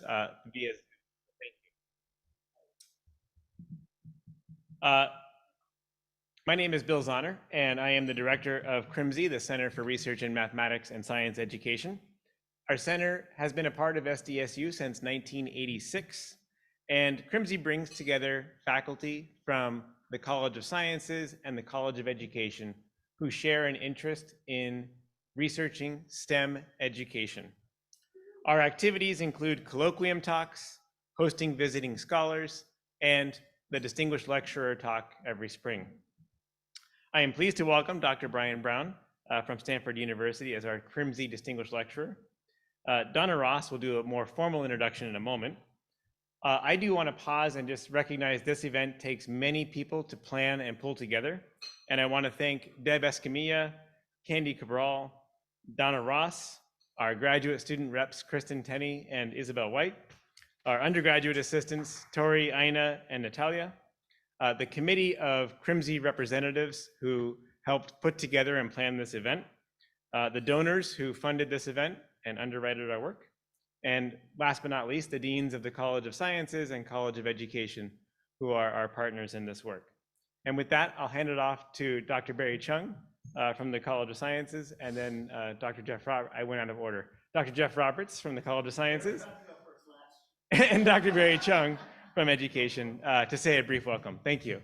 via Zoom. Thank you. My name is Bill Zahner, and I am the director of CRMSE, the Center for Research in Mathematics and Science Education. Our center has been a part of SDSU since 1986, and CRMSE brings together faculty from the College of Sciences and the College of Education who share an interest in researching STEM education. Our activities include colloquium talks, hosting visiting scholars, and the Distinguished Lecturer Talk every spring. I am pleased to welcome Dr. Bryan Brown from Stanford University as our CRMSE Distinguished Lecturer. Donna Ross will do a more formal introduction in a moment. I do want to pause and just recognize this event takes many people to plan and pull together. And I want to thank Deb Escamilla, Candy Cabral, Donna Ross, our graduate student reps, Kristen Tenney and Isabel White, our undergraduate assistants, Tori, Aina, and Natalia, the committee of CRMSE representatives who helped put together and plan this event, the donors who funded this event and underwritten our work, and last but not least, the deans of the College of Sciences and College of Education who are our partners in this work. And with that, I'll hand it off to Dr. Barry Chung from the College of Sciences, and then Dr. Jeff Roberts. I went out of order. Dr. Jeff Roberts from the College of Sciences, and Dr. Barry Chung from Education to say a brief welcome. Thank you.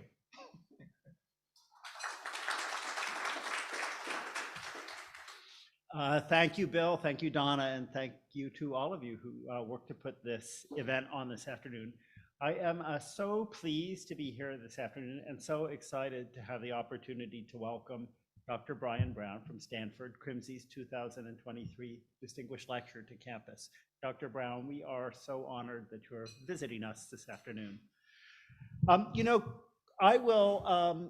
Thank you, Bill. Thank you, Donna, and thank you to all of you who worked to put this event on this afternoon. I am so pleased to be here this afternoon and so excited to have the opportunity to welcome Dr. Bryan Brown from Stanford, CRMSE's 2023 Distinguished Lecturer to campus. Dr. Brown, we are so honored that you're visiting us this afternoon. I will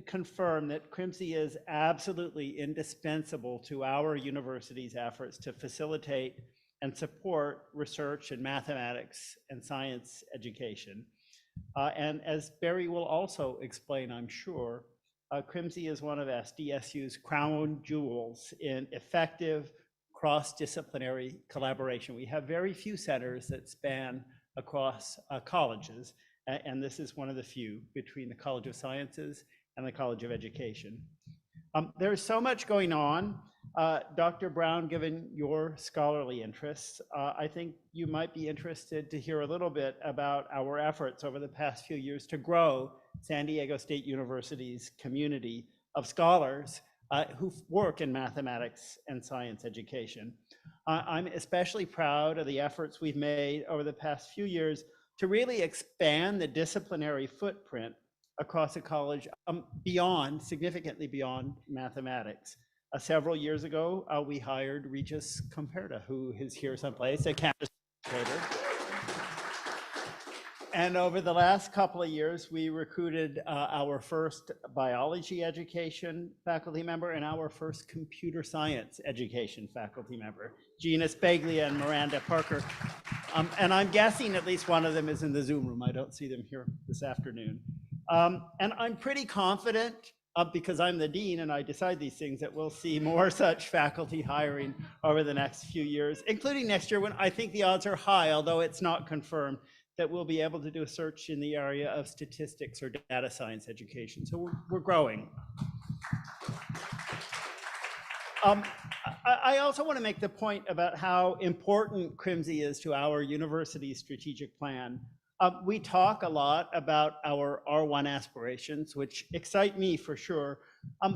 confirm that CRMSE is absolutely indispensable to our university's efforts to facilitate and support research in mathematics and science education. And as Barry will also explain, I'm sure, CRMSE is one of SDSU's crown jewels in effective cross-disciplinary collaboration. We have very few centers that span across colleges, and this is one of the few between the College of Sciences and the College of Education. There's so much going on. Dr. Brown, given your scholarly interests, I think you might be interested to hear a little bit about our efforts over the past few years to grow San Diego State University's community of scholars who work in mathematics and science education. I'm especially proud of the efforts we've made over the past few years to really expand the disciplinary footprint across the college significantly beyond mathematics. Several years ago, we hired Regis Comperta, who is here someplace, a campus educator. And over the last couple of years, we recruited our first biology education faculty member and our first computer science education faculty member, Gina Spaglia and Miranda Parker. And I'm guessing at least one of them is in the Zoom room. I don't see them here this afternoon. And I'm pretty confident, because I'm the dean and I decide these things, that we'll see more such faculty hiring over the next few years, including next year when I think the odds are high, although it's not confirmed, that we'll be able to do a search in the area of statistics or data science education. So we're growing. I also want to make the point about how important CRMSE is to our university's strategic plan. We talk a lot about our R1 aspirations, which excite me for sure,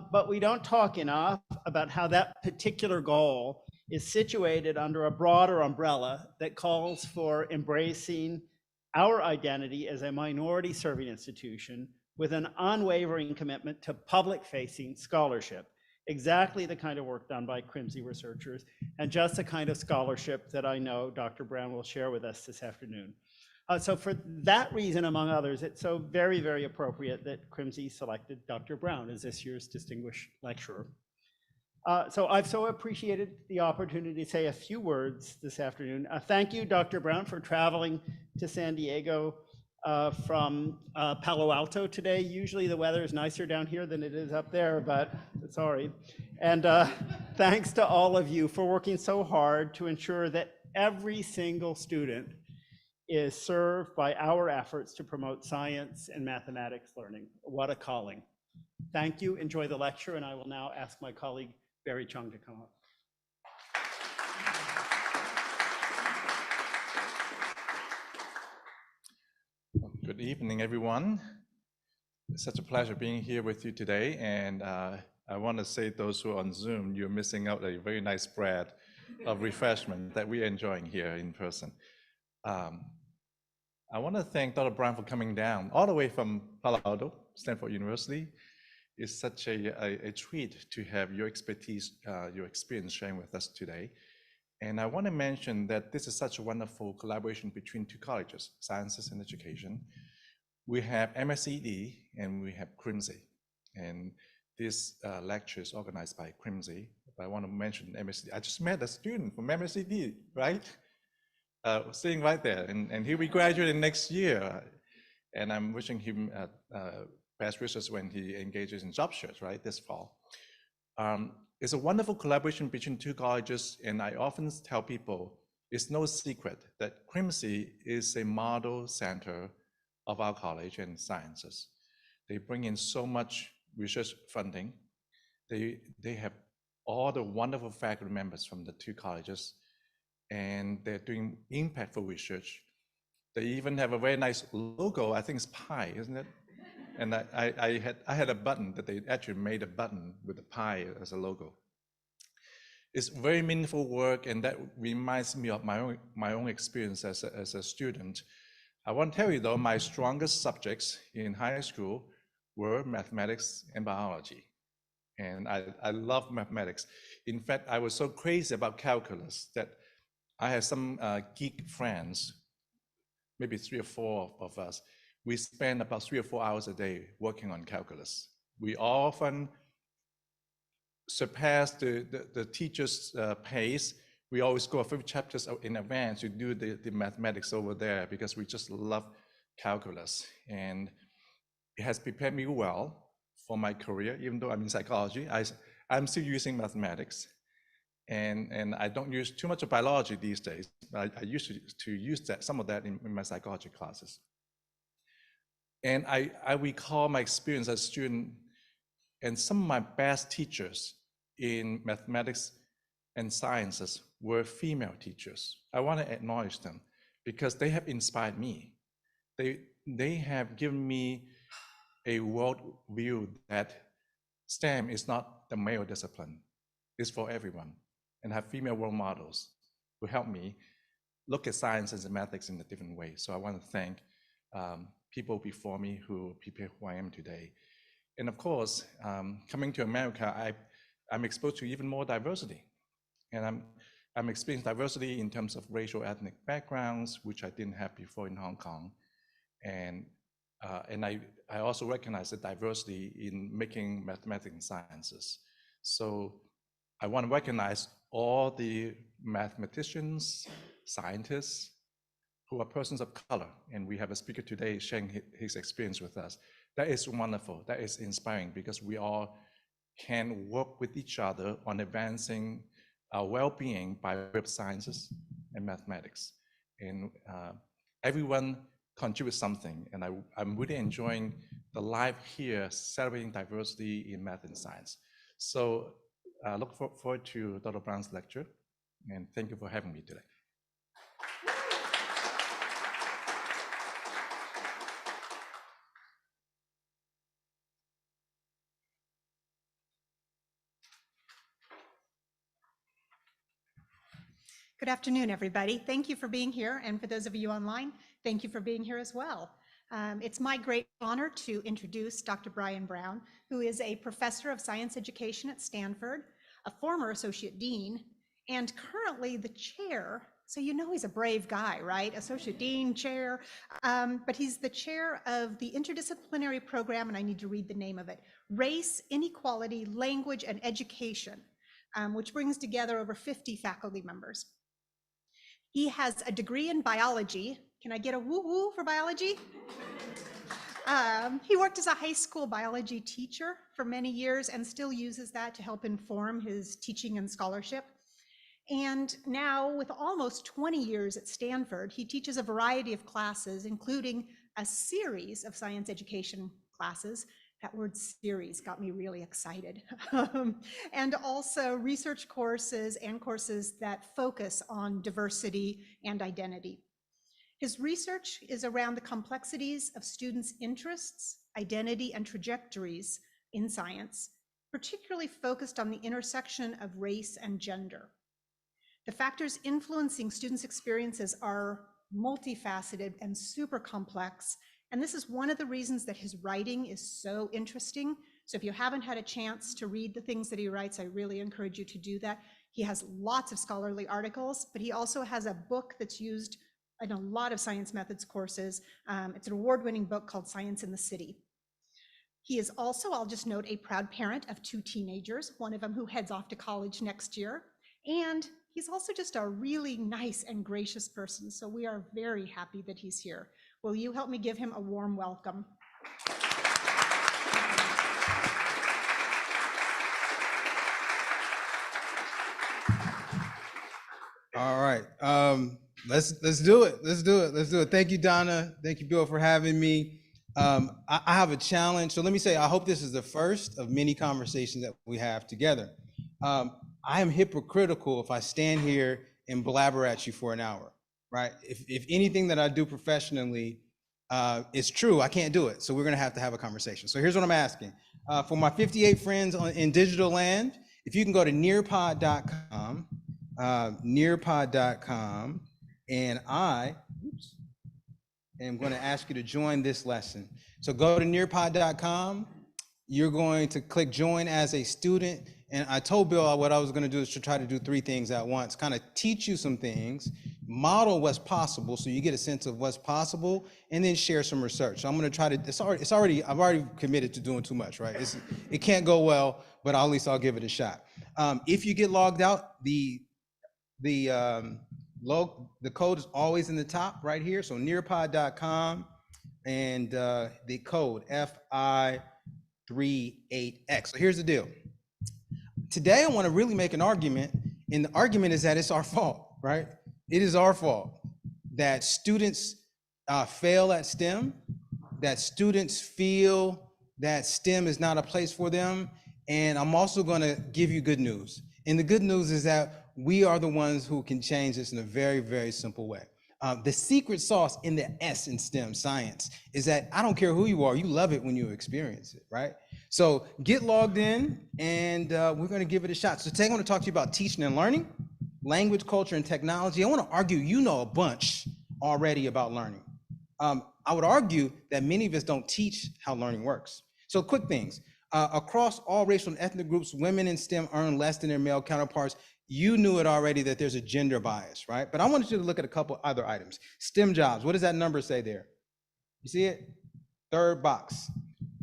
but we don't talk enough about how that particular goal is situated under a broader umbrella that calls for embracing our identity as a minority serving institution with an unwavering commitment to public-facing scholarship, exactly the kind of work done by CRMSE researchers, and just the kind of scholarship that I know Dr. Brown will share with us this afternoon. So for that reason, among others, it's so very, very appropriate that CRMSE selected Dr. Brown as this year's Distinguished Lecturer. So I've so appreciated the opportunity to say a few words this afternoon. Thank you, Dr. Brown, for traveling to San Diego from Palo Alto today. Usually the weather is nicer down here than it is up there, but sorry. And thanks to all of you for working so hard to ensure that every single student is served by our efforts to promote science and mathematics learning. What a calling. Thank you. Enjoy the lecture, and I will now ask my colleague Barry Chung to come up. Good evening, everyone. It's such a pleasure being here with you today. And I want to say those who are on Zoom, you're missing out a very nice spread of refreshment that we are enjoying here in person. I want to thank Dr. Bryan for coming down all the way from Palo Alto, Stanford University. It's such a treat to have your expertise, your experience sharing with us today. And I want to mention that this is such a wonderful collaboration between two colleges, Sciences and Education. We have MSED and we have CRMSE. And this lecture is organized by CRMSE. But I want to mention MSED. I just met a student from MSED, right? Sitting right there. And he'll be graduating next year. And I'm wishing him best wishes when he engages in job search, right, this fall. It's a wonderful collaboration between two colleges, and I often tell people it's no secret that CRMSE is a model center of our college and sciences. They bring in so much research funding. They have all the wonderful faculty members from the two colleges, and they're doing impactful research. They even have a very nice logo. I think it's pie, isn't it? And I had a button that they actually made a button with a pie as a logo. It's very meaningful work, and that reminds me of my own experience as a student. I want to tell you though, my strongest subjects in high school were mathematics and biology. And I love mathematics. In fact, I was so crazy about calculus that I had some geek friends, maybe 3 or 4 of us. We spend about 3 or 4 hours a day working on calculus. We often surpass the teacher's pace. We always go a few chapters in advance to do the mathematics over there because we just love calculus. And it has prepared me well for my career, even though I'm in psychology. I'm still using mathematics. And I don't use too much of biology these days, but I used to use some of that in my psychology classes. And I recall my experience as a student, and some of my best teachers in mathematics and sciences were female teachers. I want to acknowledge them because they have inspired me. They have given me a world view that STEM is not the male discipline. It's for everyone. And have female role models who help me look at sciences and mathematics in a different way. So I want to thank people before me who prepared who I am today. And of course, coming to America, I'm exposed to even more diversity. And I'm experiencing diversity in terms of racial ethnic backgrounds, which I didn't have before in Hong Kong. And I also recognize the diversity in making mathematics and sciences. So I want to recognize all the mathematicians, scientists, who are persons of color. And we have a speaker today sharing his experience with us. That is wonderful, that is inspiring, because we all can work with each other on advancing our well-being by way of sciences and mathematics. And everyone contributes something, and I'm really enjoying the live here celebrating diversity in math and science. So I look forward to Dr. Bryan's lecture, and thank you for having me today. Good afternoon, everybody. Thank you for being here. And for those of you online, thank you for being here as well. It's my great honor to introduce Dr. Bryan Brown, who is a professor of science education at Stanford, a former associate dean, and currently the chair. So you know he's a brave guy, right? Associate dean, chair, but he's the chair of the interdisciplinary program, and I need to read the name of it, Race, Inequality, Language, and Education, which brings together over 50 faculty members. He has a degree in biology. Can I get a woo-woo for biology? He worked as a high school biology teacher for many years and still uses that to help inform his teaching and scholarship. And now, with almost 20 years at Stanford, he teaches a variety of classes, including a series of science education classes. That word series got me really excited. And also research courses and courses that focus on diversity and identity. His research is around the complexities of students' interests, identity, and trajectories in science, particularly focused on the intersection of race and gender. The factors influencing students' experiences are multifaceted and super complex, and this is one of the reasons that his writing is so interesting. So if you haven't had a chance to read the things that he writes, I really encourage you to do that. He has lots of scholarly articles, but he also has a book that's used in a lot of science methods courses. It's an award-winning book called Science in the City. He is also, I'll just note, a proud parent of 2 teenagers, one of them who heads off to college next year. And he's also just a really nice and gracious person. So we are very happy that he's here. Will you help me give him a warm welcome? All right. Let's do it. Let's do it. Thank you, Donna. Thank you, Bill, for having me. I have a challenge. So let me say, I hope this is the first of many conversations that we have together. I am hypocritical if I stand here and blabber at you for an hour, right? If anything that I do professionally is true, I can't do it. So we're going to have a conversation. So here's what I'm asking. For my 58 friends in digital land, if you can go to nearpod.com, nearpod.com, and I am going to ask you to join this lesson. So go to nearpod.com. You're going to click join as a student. And I told Bill what I was going to do is to try to do 3 things at once, kind of teach you some things, model what's possible so you get a sense of what's possible, and then share some research. So I'm going to try to, I've already committed to doing too much, right? It can't go well, but at least I'll give it a shot. If you get logged out, the code is always in the top right here. So nearpod.com and the code FI38X. So here's the deal. Today, I want to really make an argument, and the argument is that it's our fault, right? It is our fault that students fail at STEM, that students feel that STEM is not a place for them. And I'm also going to give you good news. And the good news is that we are the ones who can change this in a very, very simple way. The secret sauce in the S in STEM science is that I don't care who you are, you love it when you experience it, right? So get logged in, and we're going to give it a shot. So today I want to talk to you about teaching and learning, language, culture, and technology. I want to argue you know a bunch already about learning. I would argue that many of us don't teach how learning works. So quick things. Across all racial and ethnic groups, women in STEM earn less than their male counterparts. You knew it already that there's a gender bias, right? But I wanted you to look at a couple other items. STEM jobs, what does that number say there? You see it? Third box.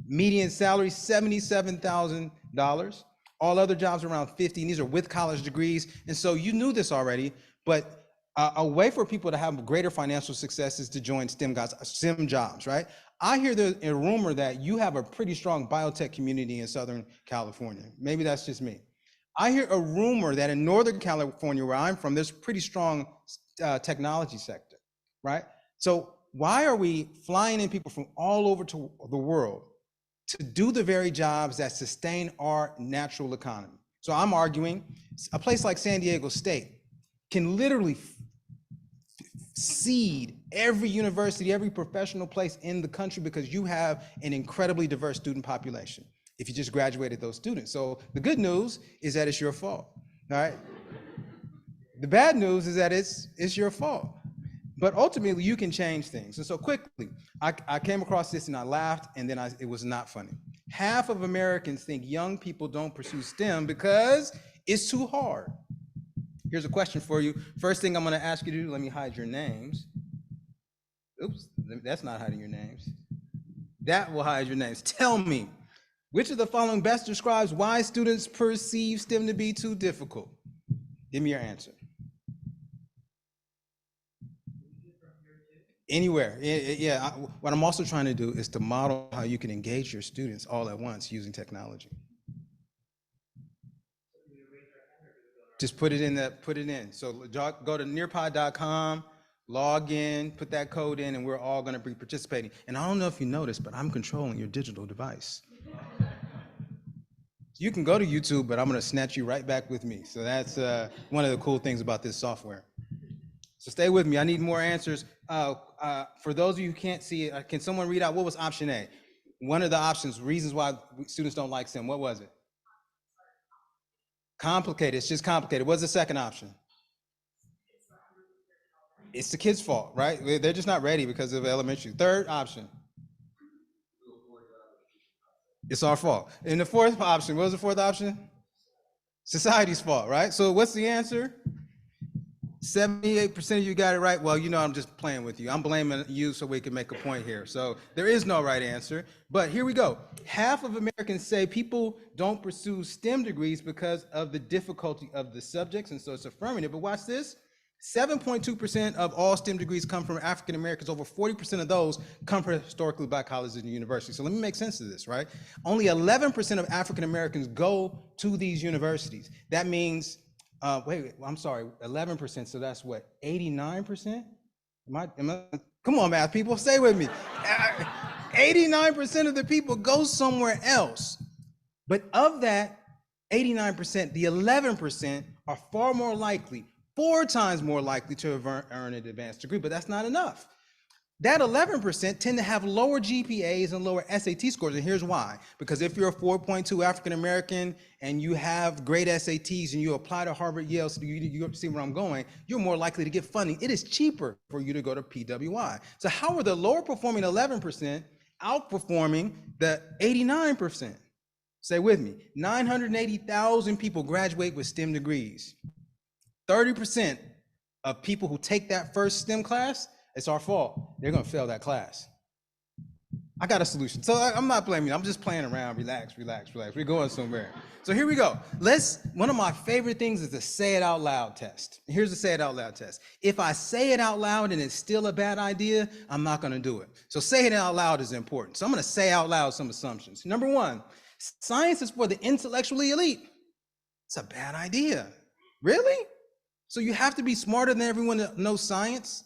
Median salary, $77,000. All other jobs around 50, and these are with college degrees. And so you knew this already, but a way for people to have greater financial success is to join STEM jobs, right? I hear there's a rumor that you have a pretty strong biotech community in Southern California. Maybe that's just me. I hear a rumor that in Northern California, where I'm from, there's a pretty strong technology sector, right? So why are we flying in people from all over to the world to do the very jobs that sustain our natural economy? So I'm arguing a place like San Diego State can literally seed every university, every professional place in the country because you have an incredibly diverse student population if you just graduated those students. So the good news is that it's your fault, all right? The bad news is that it's your fault. But ultimately, you can change things. And so quickly, I came across this and I laughed, and then it was not funny. Half of Americans think young people don't pursue STEM because it's too hard. Here's a question for you. First thing I'm going to ask you to do, let me hide your names. Oops, that's not hiding your names. That will hide your names. Tell me, which of the following best describes why students perceive STEM to be too difficult? Give me your answer. Anywhere, yeah. What I'm also trying to do is to model how you can engage your students all at once using technology. Just put it in. So go to nearpod.com, log in, put that code in, and we're all going to be participating. And I don't know if you noticed, but I'm controlling your digital device. You can go to YouTube, but I'm going to snatch you right back with me. So that's one of the cool things about this software. So stay with me. I need more answers. For those of you who can't see it, can someone read out what was option A? One of the options, reasons why students don't like STEM. What was it? Complicated. It's just complicated. What's the second option? It's the kids' fault, right? They're just not ready because of elementary. Third option. It's our fault. And the fourth option, what was the fourth option? Society's fault, right? So what's the answer? 78% of you got it right. Well, you know, I'm just playing with you. I'm blaming you so we can make a point here. So there is no right answer, but here we go. Half of Americans say people don't pursue STEM degrees because of the difficulty of the subjects, and so it's affirmative. But watch this. 7.2% of all STEM degrees come from African Americans. Over 40% of those come from historically Black colleges and universities. So let me make sense of this, right? Only 11% of African Americans go to these universities. That means, I'm sorry, 11%. So that's what, 89%? Come on, math people, stay with me. 89% of the people go somewhere else. But of that 89%, the 11% are far more likely, 4 times more likely to have earned an advanced degree, but that's not enough. That 11% tend to have lower GPAs and lower SAT scores, and here's why. Because if you're a 4.2 African American and you have great SATs and you apply to Harvard, Yale, so you see where I'm going, you're more likely to get funding. It is cheaper for you to go to PWI. So how are the lower performing 11% outperforming the 89%? Say with me, 980,000 people graduate with STEM degrees. 30% of people who take that first STEM class, it's our fault. They're gonna fail that class. I got a solution. So I'm not blaming you, I'm just playing around. Relax. We're going somewhere. So here we go. One of my favorite things is the say it out loud test. Here's the say it out loud test. If I say it out loud and it's still a bad idea, I'm not gonna do it. So saying it out loud is important. So I'm gonna say out loud some assumptions. Number one, science is for the intellectually elite. It's a bad idea. Really? So you have to be smarter than everyone that knows science?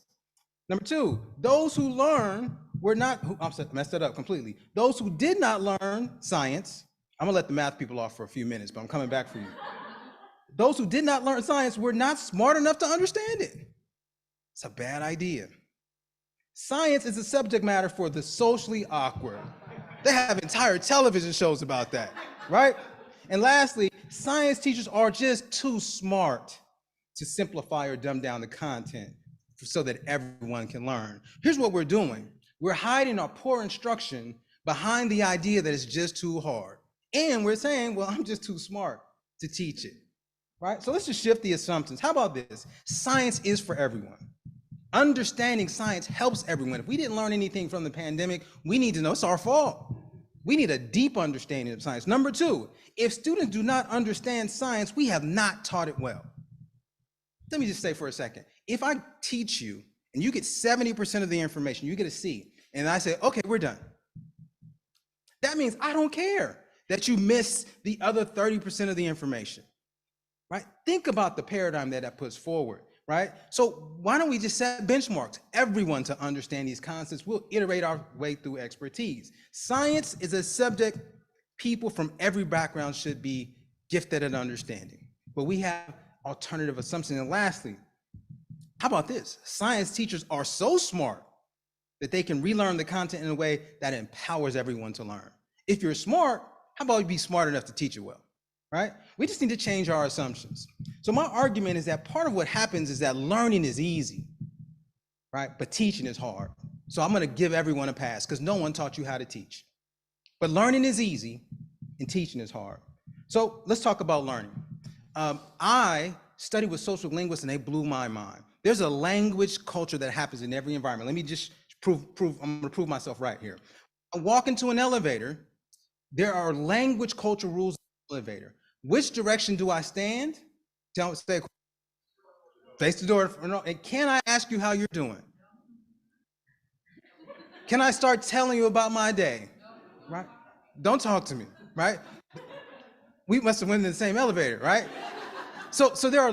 Number two, those who learn were not, I'm sorry, messed it up completely. Those who did not learn science, I'm gonna let the math people off for a few minutes, but I'm coming back for you. Those who did not learn science were not smart enough to understand it. It's a bad idea. Science is a subject matter for the socially awkward. They have entire television shows about that, right? And lastly, science teachers are just too smart to simplify or dumb down the content so that everyone can learn. Here's what we're doing. We're hiding our poor instruction behind the idea that it's just too hard. And we're saying, well, I'm just too smart to teach it, right? So let's just shift the assumptions. How about this? Science is for everyone. Understanding science helps everyone. If we didn't learn anything from the pandemic, we need to know it's our fault. We need a deep understanding of science. Number two, if students do not understand science, we have not taught it well. Let me just say for a second, if I teach you and you get 70% of the information, you get a C, and I say, okay, we're done. That means I don't care that you miss the other 30% of the information, right? Think about the paradigm that puts forward, right? So why don't we just set benchmarks, everyone to understand these concepts? We'll iterate our way through expertise. Science is a subject people from every background should be gifted at understanding, but we have alternative assumptions. And lastly, how about this? Science teachers are so smart that they can relearn the content in a way that empowers everyone to learn. If you're smart, how about you be smart enough to teach it well, right? We just need to change our assumptions. So my argument is that part of what happens is that learning is easy, right? But teaching is hard. So I'm gonna give everyone a pass because no one taught you how to teach. But learning is easy and teaching is hard. So let's talk about learning. I studied with social linguists and they blew my mind. There's a language culture that happens in every environment. Let me just I'm gonna prove myself right here. I walk into an elevator, there are language culture rules in the elevator. Which direction do I stand? Don't stay, face the door. And can I ask you how you're doing? Can I start telling you about my day? Right? Don't talk to me, right? We must have went in the same elevator, right? So there are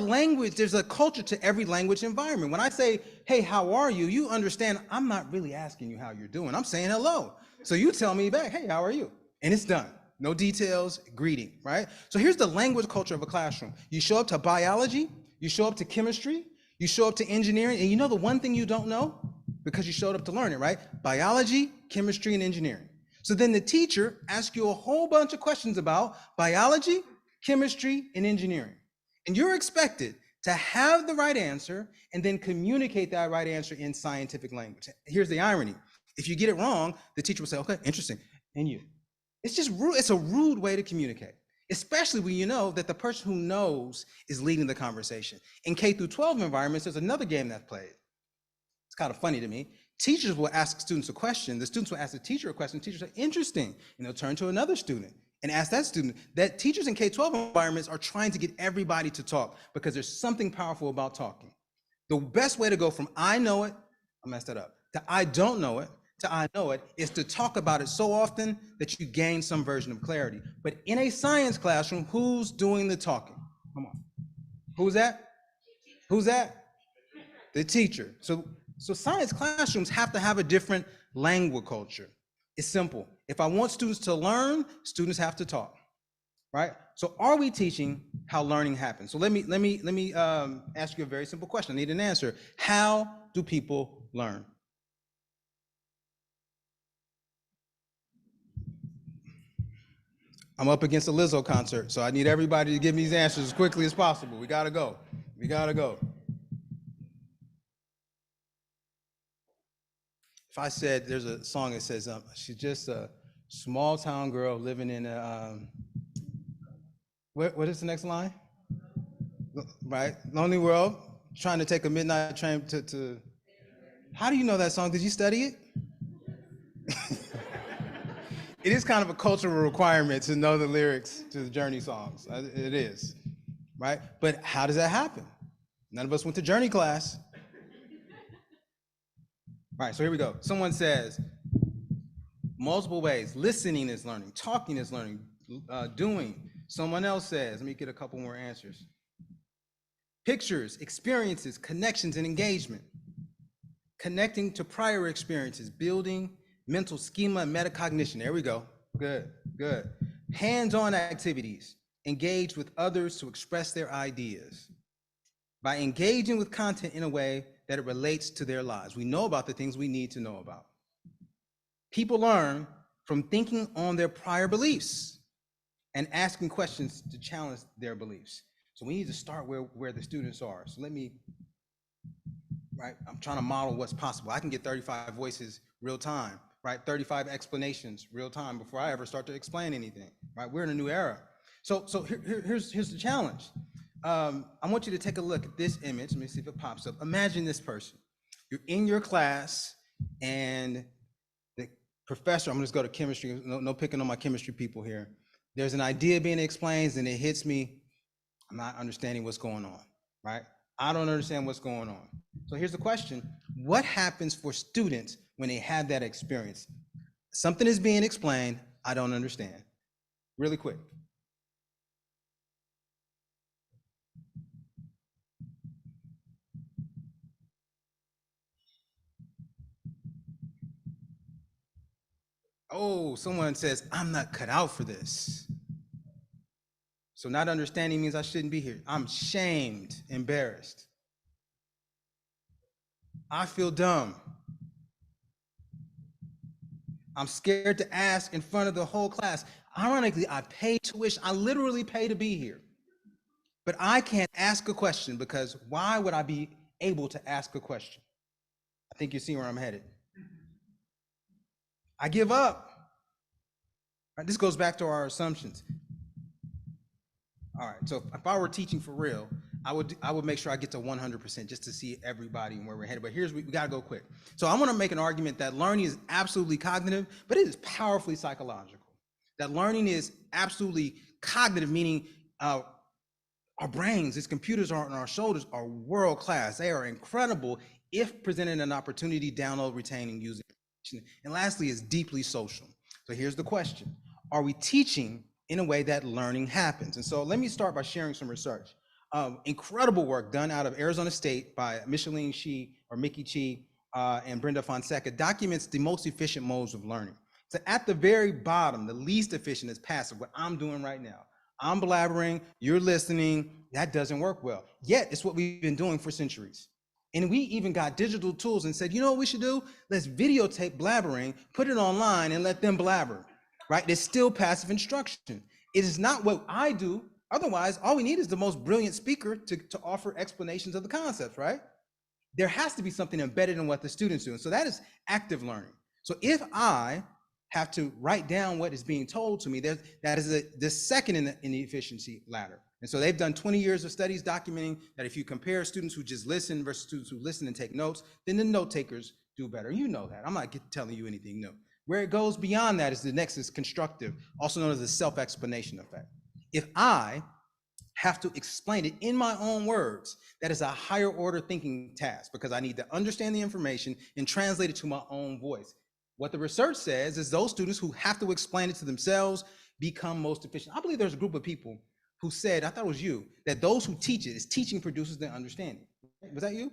there's a culture to every language environment. When I say, hey, how are you? You understand I'm not really asking you how you're doing. I'm saying hello. So you tell me back, hey, how are you? And it's done. No details, greeting, right? So here's the language culture of a classroom. You show up to biology, you show up to chemistry, you show up to engineering, and you know the one thing you don't know? Because you showed up to learn it, right? Biology, chemistry, and engineering. So then the teacher asks you a whole bunch of questions about biology, chemistry, and engineering. And you're expected to have the right answer and then communicate that right answer in scientific language. Here's the irony. If you get it wrong, the teacher will say, okay, interesting. And you. It's just rude. It's a rude way to communicate, especially when you know that the person who knows is leading the conversation. In K through 12 environments, there's another game that's played. It's kind of funny to me. Teachers will ask students a question. The students will ask the teacher a question. The teacher say, interesting. And they'll turn to another student and ask that student. That teachers in K-12 environments are trying to get everybody to talk because there's something powerful about talking. The best way to go from I know it, I messed that up, to I don't know it, to I know it, is to talk about it so often that you gain some version of clarity. But in a science classroom, who's doing the talking? Come on. Who's that? Who's that? The teacher. So science classrooms have to have a different language culture. It's simple. If I want students to learn, students have to talk, right? So are we teaching how learning happens? So let me ask you a very simple question. I need an answer. How do people learn? I'm up against a Lizzo concert, so I need everybody to give me these answers as quickly as possible. We gotta go. We gotta go. If I said there's a song that says she's just a small town girl living in a what is the next line? Right, lonely world, trying to take a midnight train to. How do you know that song? Did you study it? It is kind of a cultural requirement to know the lyrics to the Journey songs. It is, right? But how does that happen? None of us went to Journey class. All right, so here we go. Someone says, multiple ways. Listening is learning, talking is learning, doing. Someone else says, let me get a couple more answers. Pictures, experiences, connections, and engagement. Connecting to prior experiences, building mental schema and metacognition. There we go. Good, good. Hands-on activities. Engage with others to express their ideas. By engaging with content in a way that it relates to their lives. We know about the things we need to know about. People learn from thinking on their prior beliefs and asking questions to challenge their beliefs. So we need to start where the students are. So right, I'm trying to model what's possible. I can get 35 voices real time, right? 35 explanations real time before I ever start to explain anything, right? We're in a new era. So here's the challenge. I want you to take a look at this image. Let me see if it pops up. Imagine this person. You're in your class and the professor, I'm gonna just go to chemistry, no picking on my chemistry people here. There's an idea being explained and it hits me. I'm not understanding what's going on, right? I don't understand what's going on. So here's the question. What happens for students when they have that experience? Something is being explained, I don't understand. Really quick. Oh, someone says, I'm not cut out for this. So not understanding means I shouldn't be here. I'm shamed, embarrassed. I feel dumb. I'm scared to ask in front of the whole class. Ironically, I pay tuition. I literally pay to be here. But I can't ask a question because why would I be able to ask a question? I think you see where I'm headed. I give up. Right, this goes back to our assumptions. All right, so if I were teaching for real, I would make sure I get to 100% just to see everybody and where we're headed. But we gotta go quick. So I want to make an argument that learning is absolutely cognitive, but it is powerfully psychological. That learning is absolutely cognitive, meaning our brains, these computers on our shoulders are world class. They are incredible if presented an opportunity, download, retain, and use it. And lastly, is deeply social. So here's the question. Are we teaching in a way that learning happens? And so let me start by sharing some research. Incredible work done out of Arizona State by Micheline Shi or Mickey Chi and Brenda Fonseca documents the most efficient modes of learning. So at the very bottom, the least efficient is passive, what I'm doing right now. I'm blabbering, you're listening, that doesn't work well. Yet it's what we've been doing for centuries. And we even got digital tools and said, you know what we should do? Let's videotape blabbering, put it online and let them blabber, right? It's still passive instruction. It is not what I do. Otherwise, all we need is the most brilliant speaker to offer explanations of the concepts, right? There has to be something embedded in what the students do. And so that is active learning. So if I have to write down what is being told to me, that is the second in the efficiency ladder. And so they've done 20 years of studies documenting that if you compare students who just listen versus students who listen and take notes, then the note takers do better. You know that. I'm not telling you anything new. Where it goes beyond that is the next is constructive, also known as the self-explanation effect. If I have to explain it in my own words, that is a higher order thinking task because I need to understand the information and translate it to my own voice. What the research says is those students who have to explain it to themselves become most efficient. I believe there's a group of people who said, I thought it was you, that those who teach it is teaching produces their understanding. Was that you?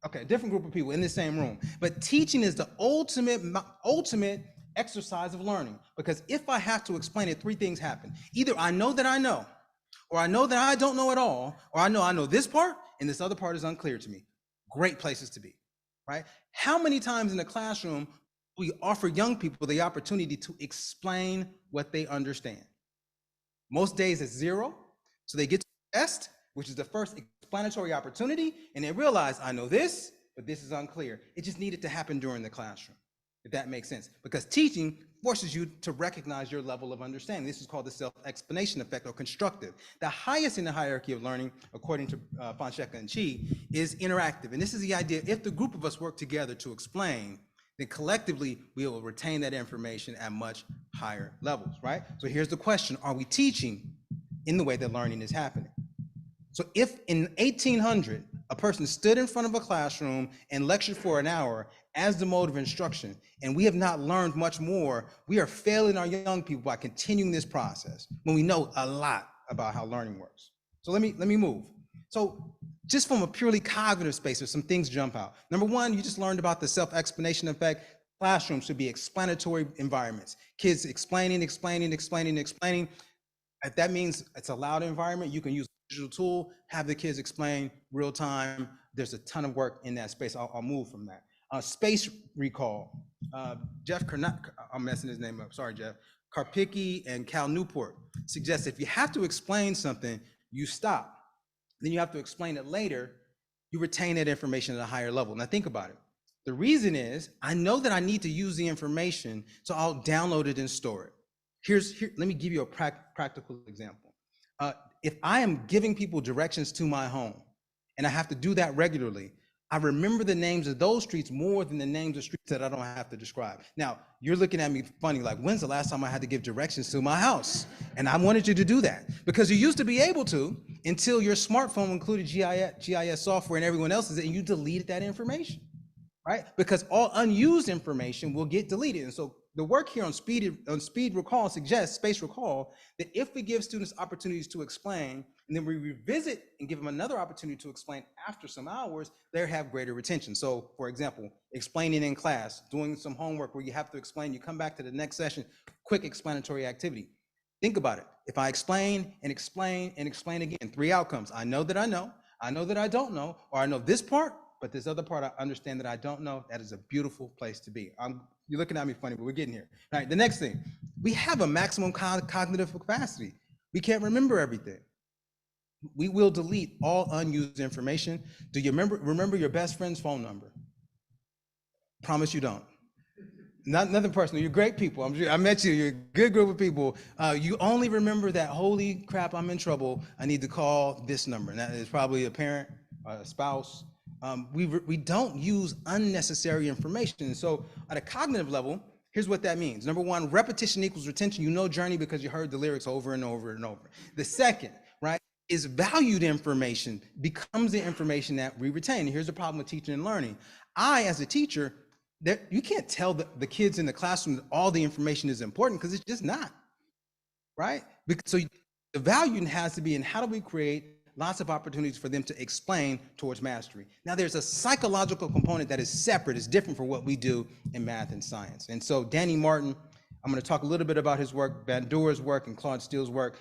Okay, a different group of people in the same room. But teaching is the ultimate exercise of learning, because if I have to explain it, three things happen. Either I know that I know, or I know that I don't know at all, or I know this part and this other part is unclear to me. Great places to be, right? How many times in the classroom we offer young people the opportunity to explain what they understand? Most days it's zero. So they get to the test, which is the first explanatory opportunity, and they realize I know this, but this is unclear. It just needed to happen during the classroom, if that makes sense. Because teaching forces you to recognize your level of understanding. This is called the self-explanation effect, or constructive. The highest in the hierarchy of learning, according to Fonseca and Chi, is interactive. And this is the idea, if the group of us work together to explain, then collectively we will retain that information at much higher levels, right? So here's the question, are we teaching in the way that learning is happening? So if in 1800, a person stood in front of a classroom and lectured for an hour as the mode of instruction, and we have not learned much more, we are failing our young people by continuing this process when we know a lot about how learning works. So let me move. So just from a purely cognitive space, there's some things jump out. Number one, you just learned about the self-explanation effect. Classrooms should be explanatory environments. Kids explaining. If that means it's a loud environment, you can use a digital tool, have the kids explain real time. There's a ton of work in that space. I'll move from that. Space recall. Jeff Karnak, I'm messing his name up. Sorry, Jeff. Karpicki and Cal Newport suggest if you have to explain something, you stop. Then you have to explain it later, you retain that information at a higher level. Now think about it. The reason is, I know that I need to use the information, so I'll download it and store it. Let me give you a practical example. If I am giving people directions to my home, and I have to do that regularly, I remember the names of those streets more than the names of streets that I don't have to describe. Now, you're looking at me funny, like, when's the last time I had to give directions to my house? And I wanted you to do that, because you used to be able to until your smartphone included GIS software and everyone else's, and you deleted that information, right? Because all unused information will get deleted. And so the work here on speed recall suggests, space recall, that if we give students opportunities to explain, and then we revisit and give them another opportunity to explain after some hours, they have greater retention. So for example, explaining in class, doing some homework where you have to explain, you come back to the next session, quick explanatory activity. Think about it. If I explain and explain and explain again, three outcomes. I know that I know that I don't know, or I know this part, but this other part I understand that I don't know. That is a beautiful place to be. You're looking at me funny, but we're getting here. All right, the next thing, we have a maximum cognitive capacity. We can't remember everything. We will delete all unused information. Do you remember your best friend's phone number? Promise you don't. Nothing personal. You're great people. I met you. You're a good group of people. You only remember that, holy crap, I'm in trouble. I need to call this number. And that is probably a parent, a spouse. We don't use unnecessary information. So at a cognitive level, here's what that means. Number one, repetition equals retention. You know Journey because you heard the lyrics over and over and over. The second, right, is valued information becomes the information that we retain. And here's the problem with teaching and learning. I, as a teacher, you can't tell the kids in the classroom that all the information is important, because it's just not, right? So the value has to be in how do we create lots of opportunities for them to explain towards mastery. Now there's a psychological component that is separate, is different from what we do in math and science. And so Danny Martin, I'm going to talk a little bit about his work, Bandura's work, and Claude Steele's work.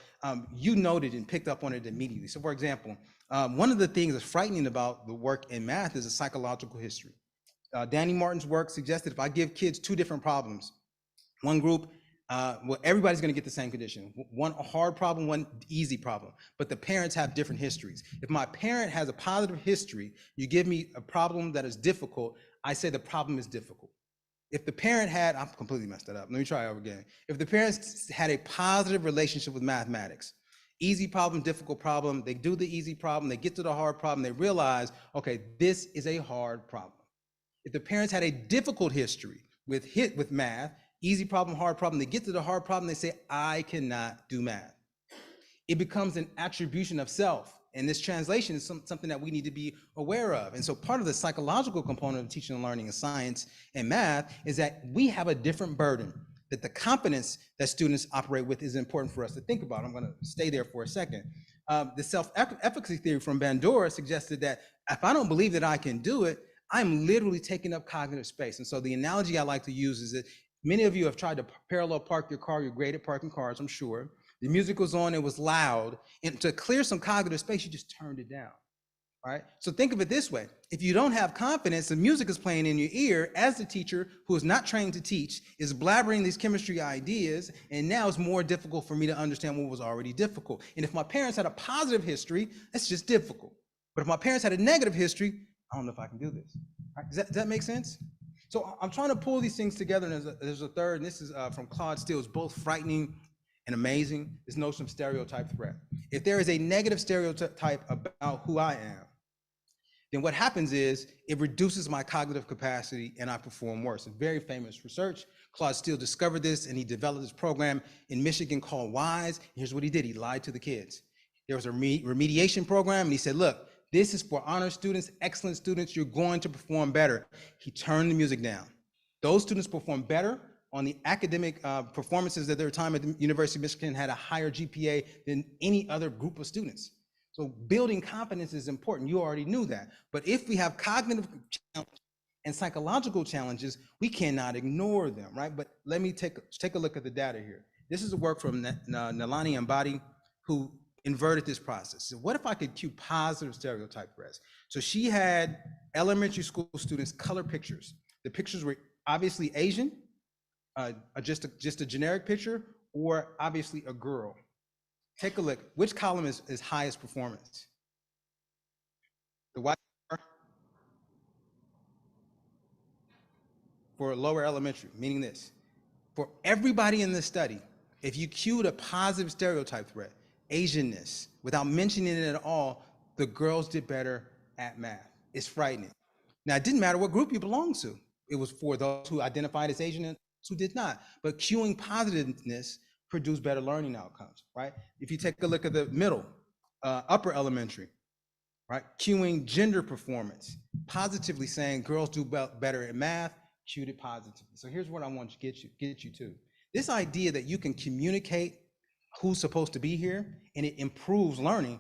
You noted and picked up on it immediately. So for example, one of the things that's frightening about the work in math is a psychological history. Danny Martin's work suggested if I give kids two different problems, one group, well, everybody's going to get the same condition. One a hard problem, one easy problem, but the parents have different histories. If my parent has a positive history, you give me a problem that is difficult, I say the problem is difficult. If the parent had, I'm completely messed that up. Let me try over again. If the parents had a positive relationship with mathematics, easy problem, difficult problem, they do the easy problem, they get to the hard problem, they realize, okay, this is a hard problem. If the parents had a difficult history with math, easy problem, hard problem, they get to the hard problem, they say, I cannot do math. It becomes an attribution of self. And this translation is something that we need to be aware of. And so part of the psychological component of teaching and learning in science and math is that we have a different burden, that the confidence that students operate with is important for us to think about. I'm going to stay there for a second. The self-efficacy theory from Bandura suggested that if I don't believe that I can do it, I'm literally taking up cognitive space. And so the analogy I like to use is that many of you have tried to parallel park your car. You're great at parking cars, I'm sure. The music was on, it was loud. And to clear some cognitive space, you just turned it down, all right? So think of it this way. If you don't have confidence, the music is playing in your ear as the teacher who is not trained to teach is blabbering these chemistry ideas. And now it's more difficult for me to understand what was already difficult. And if my parents had a positive history, that's just difficult. But if my parents had a negative history, I don't know if I can do this. All right, does that make sense? So I'm trying to pull these things together, and there's a third, and this is from Claude Steele. It's both frightening and amazing, this notion of stereotype threat. If there is a negative stereotype about who I am, then what happens is it reduces my cognitive capacity and I perform worse. It's very famous research. Claude Steele discovered this, and he developed this program in Michigan called WISE. Here's what he did. He lied to the kids. There was a remediation program, and he said, look, this is for honor students, excellent students, you're going to perform better. He turned the music down. Those students performed better on the academic performances at their time at the University of Michigan, had a higher GPA than any other group of students. So building confidence is important. You already knew that. But if we have cognitive challenges and psychological challenges, we cannot ignore them, right? But let me take a look at the data here. This is a work from Nalani Ambati, who inverted this process. So what if I could cue positive stereotype threats? So she had elementary school students color pictures. The pictures were obviously Asian, just a generic picture, or obviously a girl. Take a look. Which column is highest performance? The white for lower elementary, meaning this. For everybody in this study, if you cued a positive stereotype threat, Asianness, without mentioning it at all, the girls did better at math. It's frightening. Now, it didn't matter what group you belonged to. It was for those who identified as Asian and who did not. But cueing positiveness produced better learning outcomes, right? If you take a look at the middle, upper elementary, right? Cueing gender performance, positively saying girls do better at math, cued it positively. So here's what I want to get you to. This idea that you can communicate who's supposed to be here and it improves learning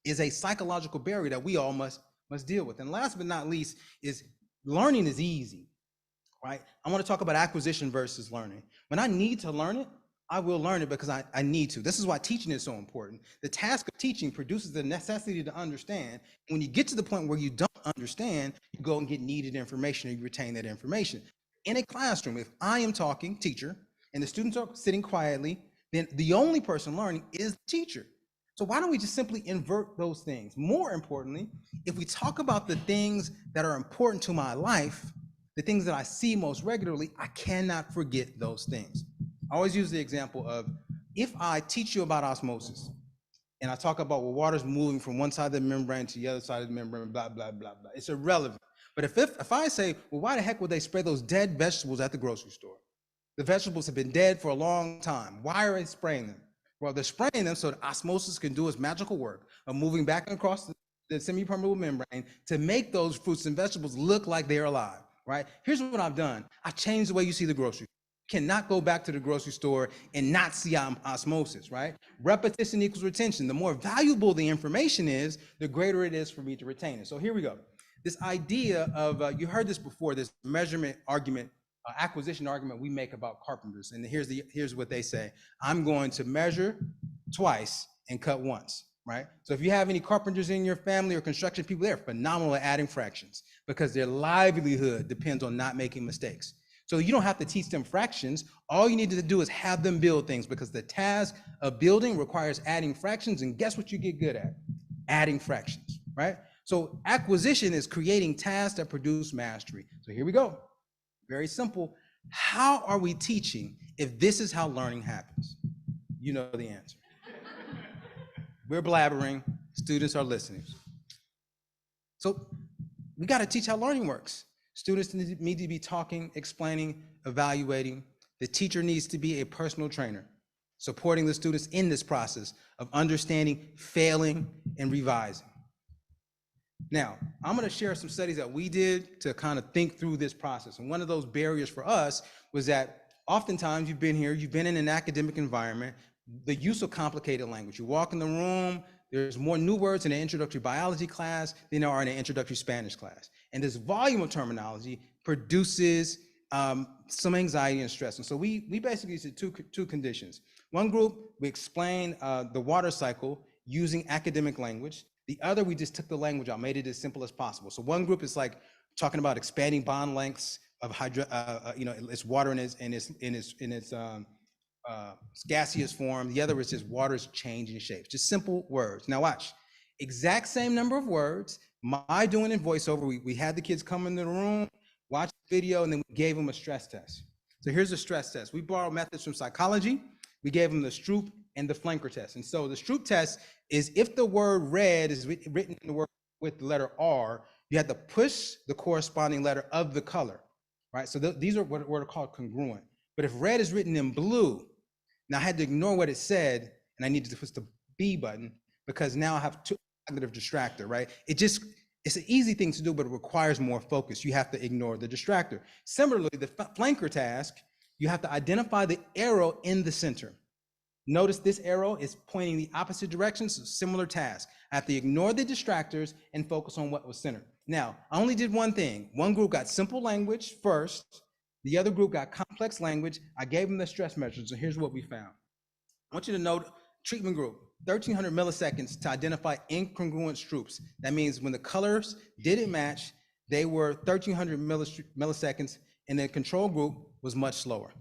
is a psychological barrier that we all must deal with. And last but not least is learning is easy, right? I want to talk about acquisition versus learning. When I need to learn it, I will learn it because I need to. This is why teaching is so important. The task of teaching produces the necessity to understand. When you get to the point where you don't understand, you go and get needed information and you retain that information. In a classroom, if I am talking, teacher, and the students are sitting quietly, then the only person learning is the teacher. So why don't we just simply invert those things? More importantly, if we talk about the things that are important to my life, the things that I see most regularly, I cannot forget those things. I always use the example of, if I teach you about osmosis, and I talk about, well, water's moving from one side of the membrane to the other side of the membrane, blah, blah, blah, blah. It's irrelevant. But if I say, well, why the heck would they spray those dead vegetables at the grocery store? The vegetables have been dead for a long time. Why are they spraying them? Well, they're spraying them so that osmosis can do its magical work of moving back across the semi-permeable membrane to make those fruits and vegetables look like they're alive, right? Here's what I've done. I changed the way you see the grocery. cannot go back to the grocery store and not see osmosis, right? Repetition equals retention. The more valuable the information is, the greater it is for me to retain it. So here we go. This idea of, you heard this before, this measurement argument, acquisition argument we make about carpenters. And here's what they say. I'm going to measure twice and cut once, right? So if you have any carpenters in your family or construction people, they're phenomenal at adding fractions because their livelihood depends on not making mistakes. So you don't have to teach them fractions. All you need to do is have them build things, because the task of building requires adding fractions. And guess what you get good at? Adding fractions, right? So acquisition is creating tasks that produce mastery. So here we go. Very simple. How are we teaching if this is how learning happens? You know the answer. We're blabbering, students are listening. So we got to teach how learning works. Students need to be talking, explaining, evaluating. The teacher needs to be a personal trainer, supporting the students in this process of understanding, failing, and revising. Now, I'm going to share some studies that we did to kind of think through this process. And one of those barriers for us was that oftentimes you've been here, you've been in an academic environment, the use of complicated language. You walk in the room, there's more new words in an introductory biology class than there are in an introductory Spanish class. And this volume of terminology produces some anxiety and stress. And so we basically did two conditions. One group, we explained the water cycle using academic language. The other, we just took the language out, made it as simple as possible. So one group is like talking about expanding bond lengths of it's water in its gaseous form. The other is just water's changing shapes, just simple words. Now watch, exact same number of words. My doing in voiceover, we had the kids come in the room, watch the video, and then we gave them a stress test. So here's a stress test. We borrowed methods from psychology. We gave them the Stroop and the flanker test. And so the Stroop test is if the word red is written in the word with the letter R, you have to push the corresponding letter of the color, right? So these are what are called congruent. But if red is written in blue, now I had to ignore what it said, and I needed to push the B button because now I have two cognitive distractor, right? It's an easy thing to do, but it requires more focus. You have to ignore the distractor. Similarly, the flanker task, you have to identify the arrow in the center. Notice this arrow is pointing the opposite direction, so similar task. I have to ignore the distractors and focus on what was centered. Now, I only did one thing. One group got simple language first. The other group got complex language. I gave them the stress measures, and here's what we found. I want you to note, treatment group, 1,300 milliseconds to identify incongruent Stroops. That means when the colors didn't match, they were 1,300 milliseconds, and the control group was much slower,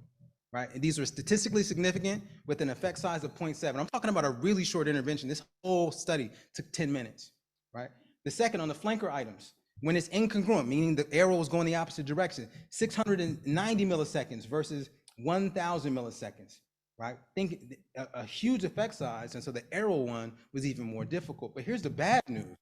right? And these are statistically significant with an effect size of 0.7. I'm talking about a really short intervention. This whole study took 10 minutes, right? The second, on the flanker items, when it's incongruent, meaning the arrow is going the opposite direction, 690 milliseconds versus 1,000 milliseconds, right? Think a huge effect size, and so the arrow one was even more difficult. But here's the bad news.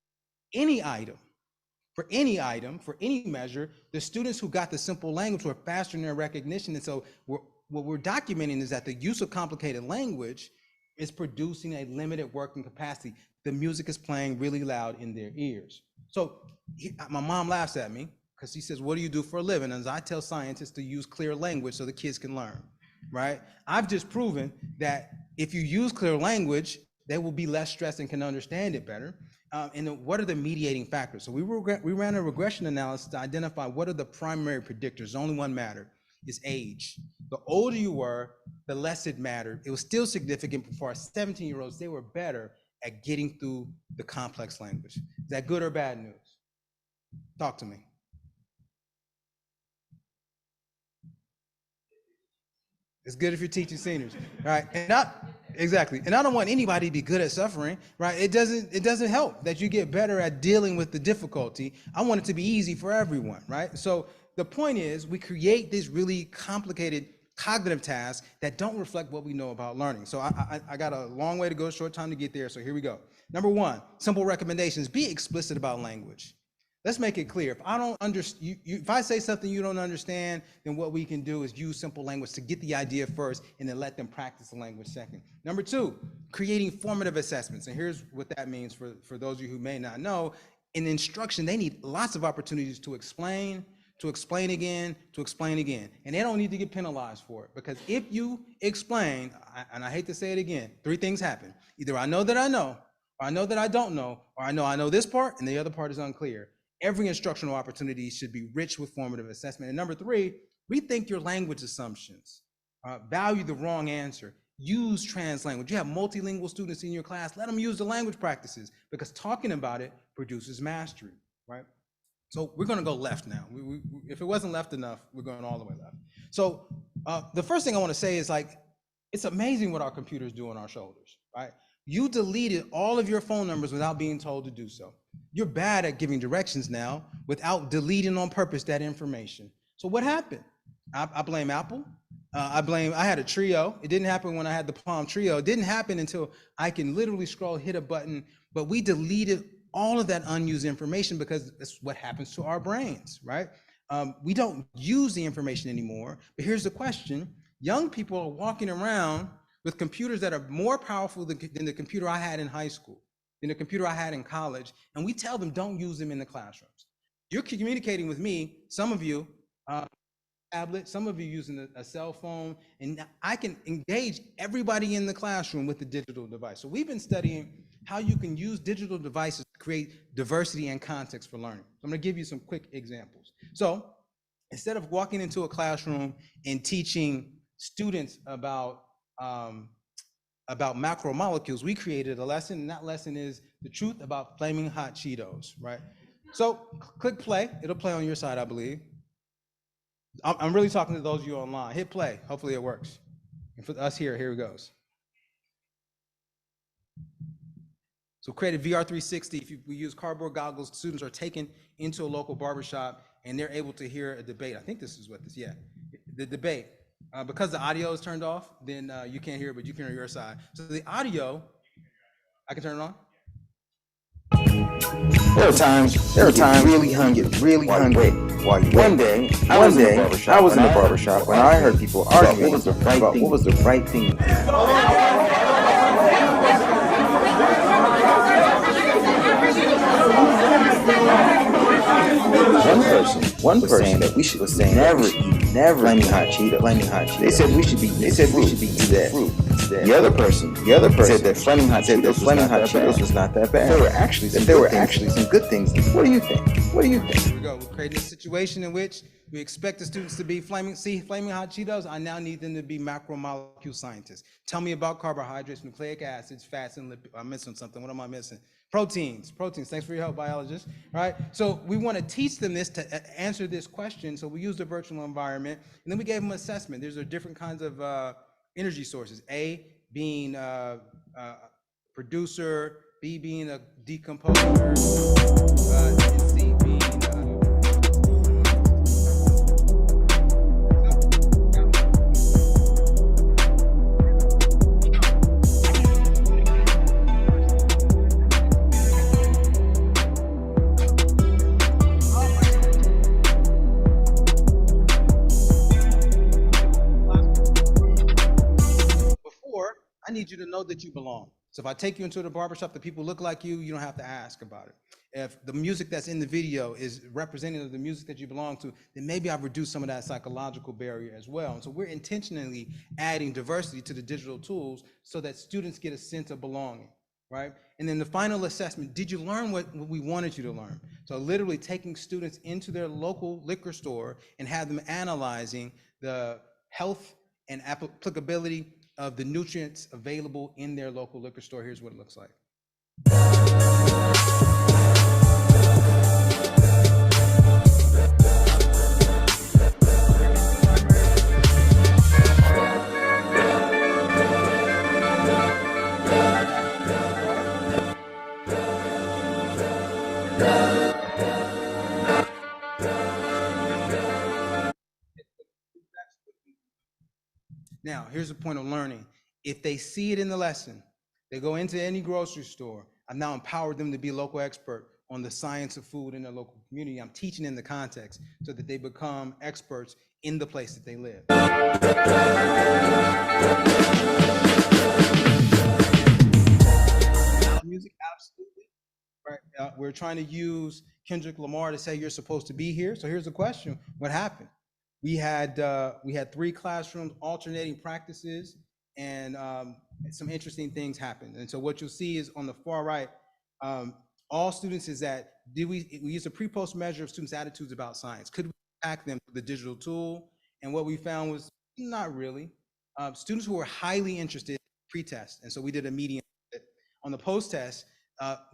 For any measure, the students who got the simple language were faster in their recognition. And so what we're documenting is that the use of complicated language is producing a limited working capacity. The music is playing really loud in their ears. So my mom laughs at me because she says, what do you do for a living? And as I tell scientists to use clear language so the kids can learn, right? I've just proven that if you use clear language, they will be less stressed and can understand it better. And then what are the mediating factors? So we ran a regression analysis to identify what are the primary predictors. Only one mattered, is age. The older you were, the less it mattered. It was still significant for our 17-year-olds. They were better at getting through the complex language. Is that good or bad news? Talk to me. It's good if you're teaching seniors, right? And not exactly. And I don't want anybody to be good at suffering, right? It doesn't help that you get better at dealing with the difficulty. I want it to be easy for everyone, right? So the point is, we create these really complicated cognitive tasks that don't reflect what we know about learning. So I got a long way to go, short time to get there. So here we go. Number one, simple recommendations: be explicit about language. Let's make it clear. If I don't understand, if I say something you don't understand, then what we can do is use simple language to get the idea first, and then let them practice the language second. Number two, creating formative assessments. And here's what that means for those of you who may not know. In instruction, they need lots of opportunities to explain, to explain again, to explain again. And they don't need to get penalized for it, because if you explain, and I hate to say it again, three things happen. Either I know that I know, or I know that I don't know, or I know this part and the other part is unclear. Every instructional opportunity should be rich with formative assessment. And number three, rethink your language assumptions. Value the wrong answer. Use trans language. You have multilingual students in your class, let them use the language practices, because talking about it produces mastery, right? So we're gonna go left now. If it wasn't left enough, we're going all the way left. So the first thing I wanna say is, like, it's amazing what our computers do on our shoulders, right? You deleted all of your phone numbers without being told to do so. You're bad at giving directions now without deleting on purpose that information. So what happened? I blame Apple. I had a Trio. It didn't happen when I had the Palm Trio. It didn't happen until I can literally scroll, hit a button, but we deleted all of that unused information because that's what happens to our brains, right? We don't use the information anymore, but here's the question. Young people are walking around with computers that are more powerful than the computer I had in high school, than the computer I had in college, and we tell them don't use them in the classrooms. You're communicating with me, some of you, tablet, some of you using a cell phone, and I can engage everybody in the classroom with the digital device. So we've been studying how you can use digital devices to create diversity and context for learning. So I'm gonna give you some quick examples. So instead of walking into a classroom and teaching students about macromolecules, we created a lesson, and that lesson is the truth about flaming hot Cheetos, right? So click play, it'll play on your side, I believe. I'm really talking to those of you online. Hit play, hopefully it works. And for us here it goes. So created VR 360, if we use cardboard goggles, students are taken into a local barbershop and they're able to hear a debate. I think this is what this, yeah, the debate. Because the audio is turned off, then you can't hear it, but you can hear your side. So the audio, I can turn it on. There are times really hungry. One day, I was in the barbershop when I heard people arguing about what was the right thing to do. One person that we should never eat flaming hot Cheetos. They said we should be fruit. The other person said that flaming hot Cheetos was not that bad. There were actually some good things. What do you think? Here we go. We're creating a situation in which we expect the students to be flaming hot Cheetos. I now need them to be macromolecule scientists. Tell me about carbohydrates, nucleic acids, fats, and lipids. I'm missing something. What am I missing? Proteins. Thanks for your help, biologists. All right. So we want to teach them this to answer this question. So we used a virtual environment, and then we gave them assessment. There's different kinds of energy sources. A being a producer, B being a decomposer, and C being I need you to know that you belong. So if I take you into the barbershop, the people look like you don't have to ask about it. If the music that's in the video is representative of the music that you belong to, then maybe I've reduced some of that psychological barrier as well. And so we're intentionally adding diversity to the digital tools so that students get a sense of belonging, right? And then the final assessment, did you learn what we wanted you to learn? So literally taking students into their local liquor store and have them analyzing the health and applicability of the nutrients available in their local liquor store. Here's what it looks like. Now, here's the point of learning. If they see it in the lesson, they go into any grocery store, I've now empowered them to be a local expert on the science of food in their local community. I'm teaching in the context so that they become experts in the place that they live. Music, absolutely. Right. We're trying to use Kendrick Lamar to say you're supposed to be here. So here's the question: what happened? We had 3 classrooms, alternating practices, and some interesting things happened. And so what you'll see is on the far right, all students is that we use a pre-post measure of students' attitudes about science. Could we impact them with the digital tool? And what we found was not really. Students who were highly interested pre-test, and so we did a median on the post-test.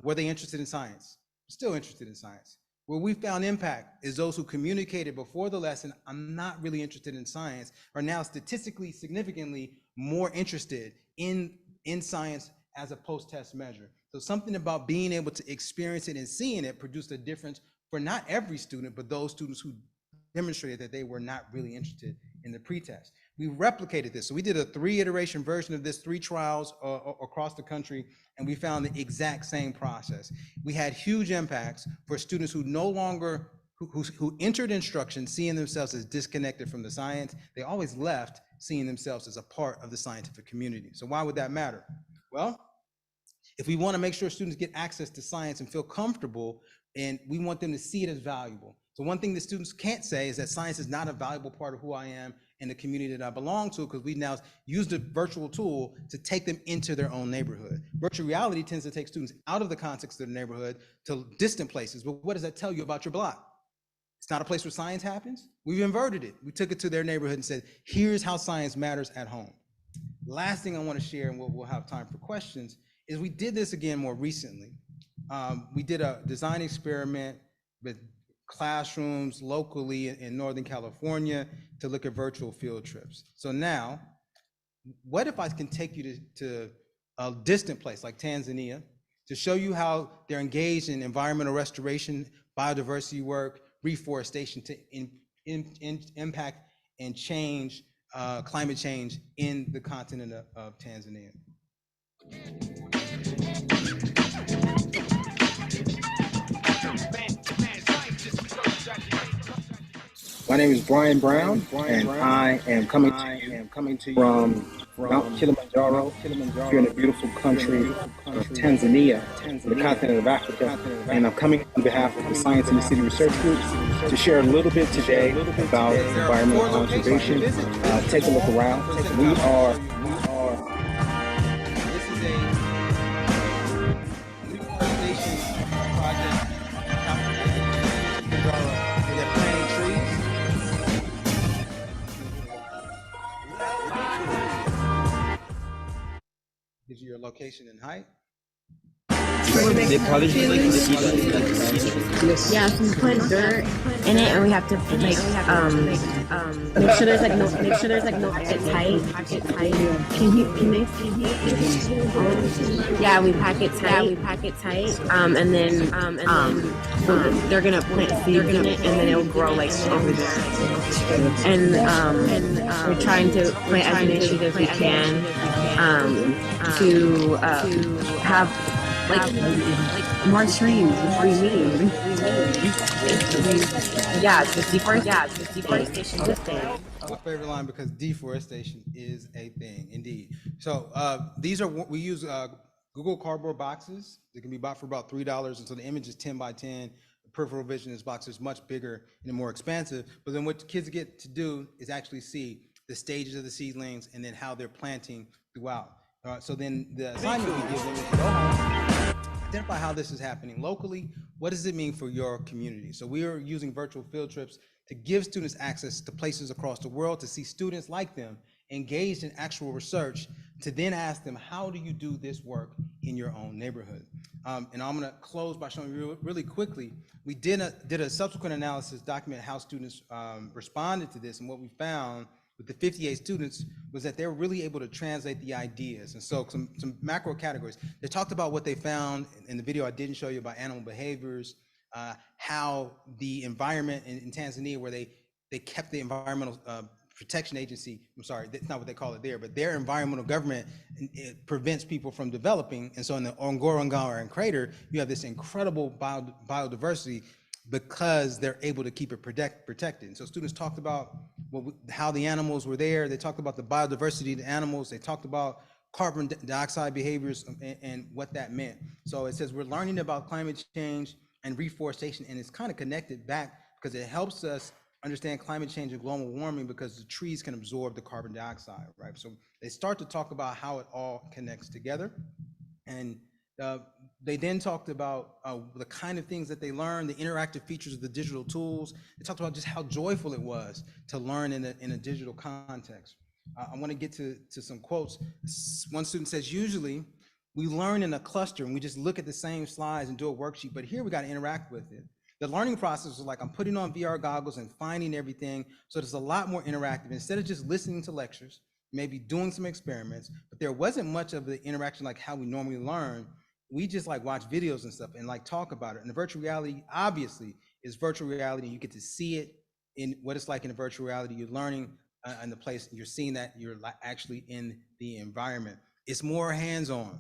Were they interested in science? Still interested in science. Where we found impact is those who communicated before the lesson, I'm not really interested in science, are now statistically significantly more interested in science as a post-test measure. So something about being able to experience it and seeing it produced a difference for not every student, but those students who demonstrated that they were not really interested in the pretest. We replicated this. So we did a 3-iteration version of this, 3 trials across the country, and we found the exact same process. We had huge impacts for students who no longer, who entered instruction seeing themselves as disconnected from the science. They always left seeing themselves as a part of the scientific community. So why would that matter? Well, if we want to make sure students get access to science and feel comfortable, and we want them to see it as valuable. So one thing that students can't say is that science is not a valuable part of who I am and the community that I belong to, because we now used a virtual tool to take them into their own neighborhood. Virtual reality tends to take students out of the context of the neighborhood to distant places. But what does that tell you about your block? It's not a place where science happens. We've inverted it. We took it to their neighborhood and said, here's how science matters at home. Last thing I want to share, and we'll have time for questions, is we did this again more recently. We did a design experiment with classrooms locally in Northern California to look at virtual field trips. So now, what if I can take you to a distant place like Tanzania to show you how they're engaged in environmental restoration, biodiversity work, reforestation to impact and change climate change in the continent of Tanzania. My name is Bryan Brown, and I am coming to you from Mount Kilimanjaro, here in the beautiful country of Tanzania, the continent of Africa. And I'm coming on behalf of the Science in the City Research Group to share a little bit today about environmental conservation. Take a look around. We are This is a reforestation project in Kilimanjaro. They're planting trees. Gives you your location and height. Yeah, so we put dirt in it, and we have to make sure there's no pocket tight. Yeah, we pack it tight. And then they're gonna plant seeds in it, and then it'll grow like over there. And we're trying to plant as many trees as we can to have like more trees. We need. Yeah, it's deforestation is a thing. My favorite line, because deforestation is a thing, indeed. So we use Google Cardboard boxes. They can be bought for about $3, and so the image is 10 by 10. The peripheral vision in this box is much bigger and more expansive. But then what kids get to do is actually see the stages of the seedlings and then how they're planting throughout. So then the assignment we give them is to go home, identify how this is happening locally. What does it mean for your community? So we are using virtual field trips to give students access to places across the world, to see students like them engaged in actual research, to then ask them, how do you do this work in your own neighborhood? And I'm gonna close by showing you really quickly, we did a subsequent analysis, document how students responded to this, and what we found with the 58 students was that they were really able to translate the ideas. And so some macro categories. They talked about what they found in the video I didn't show you about animal behaviors, how the environment in Tanzania, where they kept the environmental protection agency, I'm sorry, that's not what they call it there, but their environmental government, it prevents people from developing. And so in the Ngorongoro crater, you have this incredible biodiversity because they're able to keep it protected. And so students talked about how the animals were there. They talked about the biodiversity of the animals. They talked about carbon dioxide behaviors and what that meant. So it says we're learning about climate change and reforestation, and it's kind of connected back because it helps us understand climate change and global warming because the trees can absorb the carbon dioxide, right? So they start to talk about how it all connects together. And they then talked about the kind of things that they learned, the interactive features of the digital tools. They talked about just how joyful it was to learn in a digital context. I want to get to some quotes. One student says, usually we learn in a cluster and we just look at the same slides and do a worksheet, but here we got to interact with it. The learning process was like, I'm putting on VR goggles and finding everything. So it's a lot more interactive. Instead of just listening to lectures, maybe doing some experiments, but there wasn't much of the interaction like how we normally learn. We just like watch videos and stuff and like talk about it. And the virtual reality obviously is virtual reality. You get to see it in what it's like in the virtual reality. You're learning in the place, you're seeing that you're actually in the environment. It's more hands-on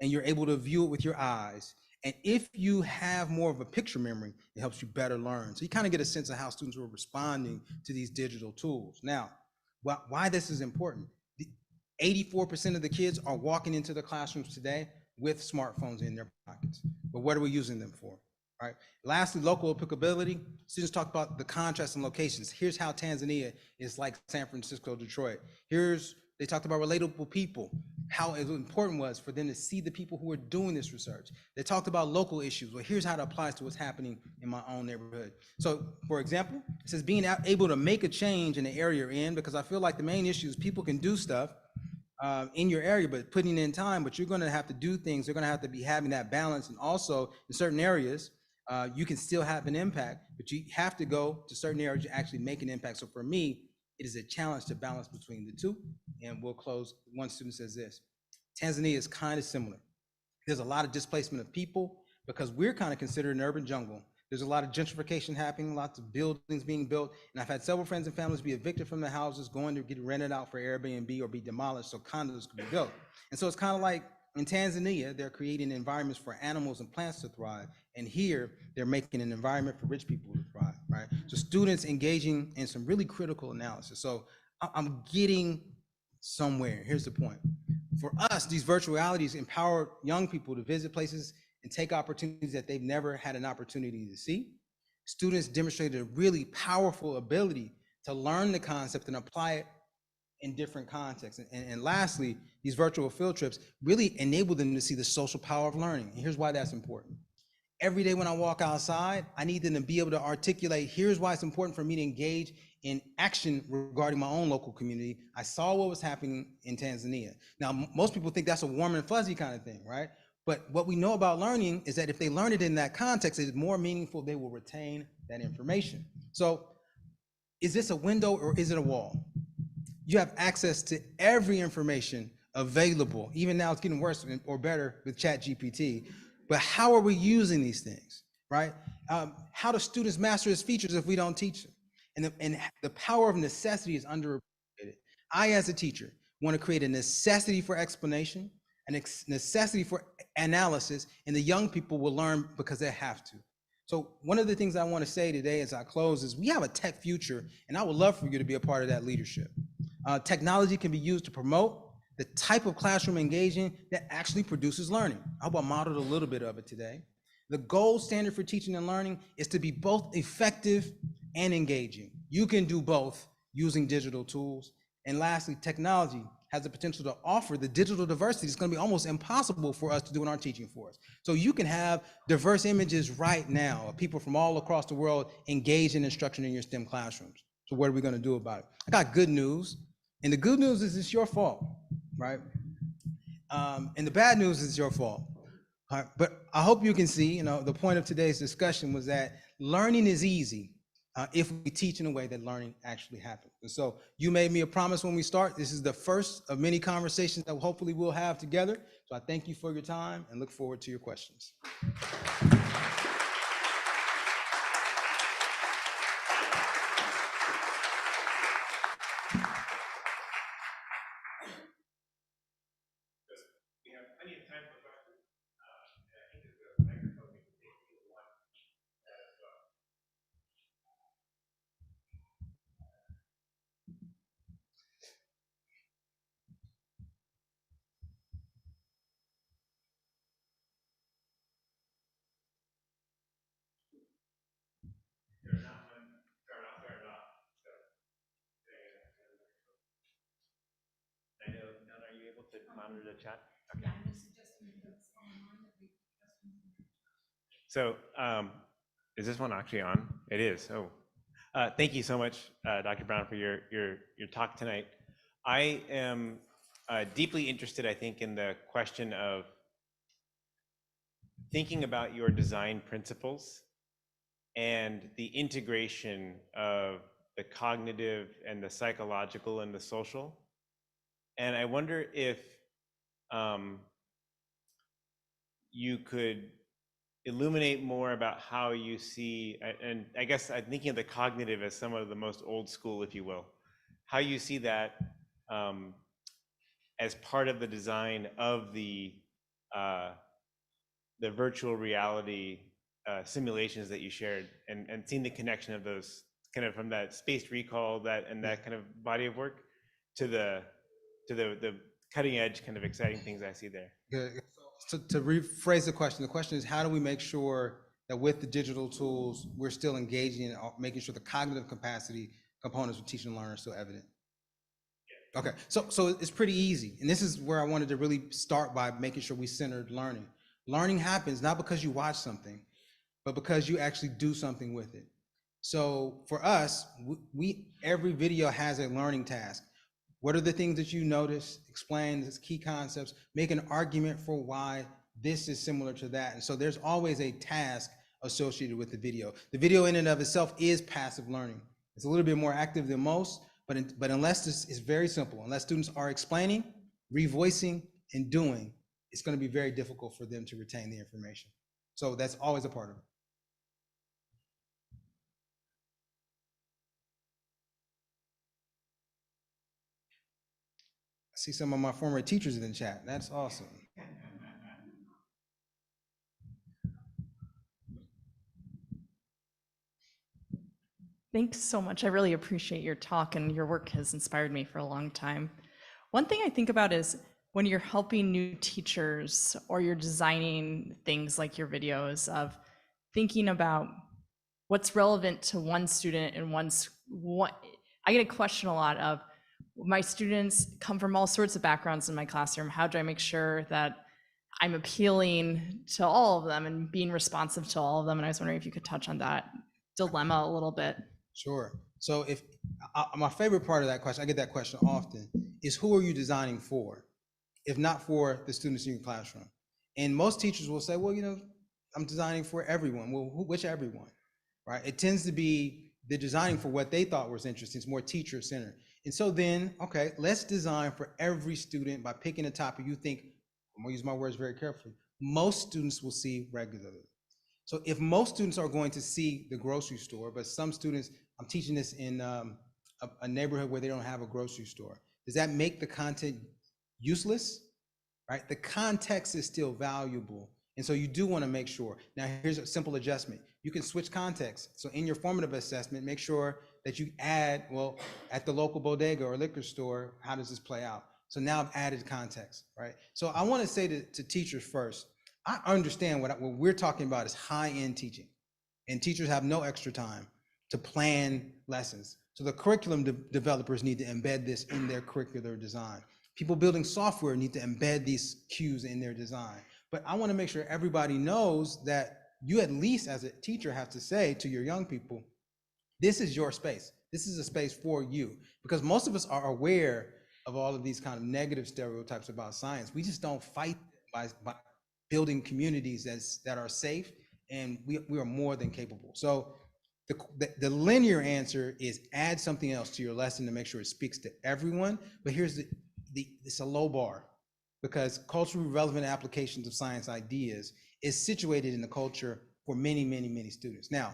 and you're able to view it with your eyes. And if you have more of a picture memory, it helps you better learn. So you kind of get a sense of how students were responding to these digital tools. Now, why this is important. 84% of the kids are walking into the classrooms today with smartphones in their pockets. But what are we using them for? All right. Lastly, local applicability. Students talk about the contrast in locations. Here's how Tanzania is like San Francisco, Detroit. They talked about relatable people, how important it was for them to see the people who are doing this research. They talked about local issues. Well, here's how it applies to what's happening in my own neighborhood. So, for example, it says being able to make a change in the area you're in, because I feel like the main issue is people can do stuff in your area, but putting in time, but you're going to have to do things. They're going to have to be having that balance. And also in certain areas, you can still have an impact, but you have to go to certain areas to actually make an impact. So for me, it is a challenge to balance between the two. And we'll close. One student says this: Tanzania is kind of similar. There's a lot of displacement of people because we're kind of considered an urban jungle. There's a lot of gentrification happening, lots of buildings being built. And I've had several friends and families be evicted from their houses, going to get rented out for Airbnb or be demolished so condos could be built. And so it's kind of like in Tanzania, they're creating environments for animals and plants to thrive. And here, they're making an environment for rich people to thrive, right? So students engaging in some really critical analysis. So I'm getting somewhere. Here's the point. For us, these virtual realities empower young people to visit places and take opportunities that they've never had an opportunity to see. Students demonstrated a really powerful ability to learn the concept and apply it in different contexts. And lastly, these virtual field trips really enable them to see the social power of learning. And here's why that's important. Every day when I walk outside, I need them to be able to articulate, here's why it's important for me to engage in action regarding my own local community. I saw what was happening in Tanzania. Now, most people think that's a warm and fuzzy kind of thing, right? But what we know about learning is that if they learn it in that context, it is more meaningful, they will retain that information. So is this a window or is it a wall? You have access to every information available. Even now it's getting worse or better with ChatGPT. But how are we using these things, right? How do students master its features if we don't teach them? And the power of necessity is underappreciated. I, as a teacher, want to create a necessity for explanation, a necessity for analysis, and the young people will learn because they have to. So one of the things I want to say today as I close is we have a tech future, and I would love for you to be a part of that leadership. Technology can be used to promote the type of classroom engaging that actually produces learning. I hope I modeled a little bit of it today. The gold standard for teaching and learning is to be both effective and engaging. You can do both using digital tools. And lastly, technology has the potential to offer the digital diversity it's going to be almost impossible for us to do in our teaching force. So you can have diverse images right now of people from all across the world engaged in instruction in your STEM classrooms. So what are we going to do about it? I got good news. And the good news is it's your fault, right? And the bad news is it's your fault. But I hope you can see, the point of today's discussion was that learning is easy if we teach in a way that learning actually happens. And so you made me a promise when we start. This is the first of many conversations that hopefully we'll have together. So I thank you for your time and look forward to your questions. monitor the chat? Okay. So is this one actually on? It is. Oh, thank you so much, Dr. Brown, for your talk tonight. I am deeply interested, I think, in the question of thinking about your design principles and the integration of the cognitive and the psychological and the social. And I wonder if you could illuminate more about how you see, and I guess I'm thinking of the cognitive as some of the most old school, if you will, how you see that as part of the design of the virtual reality simulations that you shared, and seeing the connection of those kind of from that spaced recall that kind of body of work to the cutting edge kind of exciting things I see there. Good. So to rephrase the question is how do we make sure that with the digital tools, we're still engaging in making sure the cognitive capacity components of teaching and learning are still evident? Okay, so it's pretty easy. And this is where I wanted to really start by making sure we centered learning. Learning happens not because you watch something, but because you actually do something with it. So for us, every video has a learning task. What are the things that you notice? Explain the key concepts, make an argument for why this is similar to that. And so there's always a task associated with the video. The video in and of itself is passive learning. It's a little bit more active than most, but unless this is very simple, unless students are explaining, revoicing, and doing, it's going to be very difficult for them to retain the information. So that's always a part of it. I see some of my former teachers in the chat. That's awesome. Thanks so much. I really appreciate your talk, and your work has inspired me for a long time. One thing I think about is when you're helping new teachers or you're designing things like your videos, of thinking about what's relevant to one student and I get a question a lot of, my students come from all sorts of backgrounds in my classroom. How do I make sure that I'm appealing to all of them and being responsive to all of them? And I was wondering if you could touch on that dilemma a little bit. Sure. So if my favorite part of that question, I get that question often, is who are you designing for? If not for the students in your classroom. And most teachers will say, well, I'm designing for everyone. Well, which everyone, right? It tends to be they're designing for what they thought was interesting. It's more teacher centered. And so then, okay, let's design for every student by picking a topic you think, I'm gonna use my words very carefully, most students will see regularly. So if most students are going to see the grocery store, but some students, I'm teaching this in a neighborhood where they don't have a grocery store, does that make the content useless? Right? The context is still valuable. And so you do want to make sure. Now, here's a simple adjustment. You can switch context. So in your formative assessment, make sure that you add, well, at the local bodega or liquor store, how does this play out? So now I've added context, right? So I want to say to teachers first, I understand what we're talking about is high-end teaching, and teachers have no extra time to plan lessons. So the curriculum developers need to embed this in their curricular design. People building software need to embed these cues in their design. But I want to make sure everybody knows that you at least as a teacher have to say to your young people, this is your space. This is a space for you. Because most of us are aware of all of these kind of negative stereotypes about science. We just don't fight by building communities that are safe, and we are more than capable. So the linear answer is add something else to your lesson to make sure it speaks to everyone. But here's it's a low bar, because culturally relevant applications of science ideas is situated in the culture for many, many, many students. Now,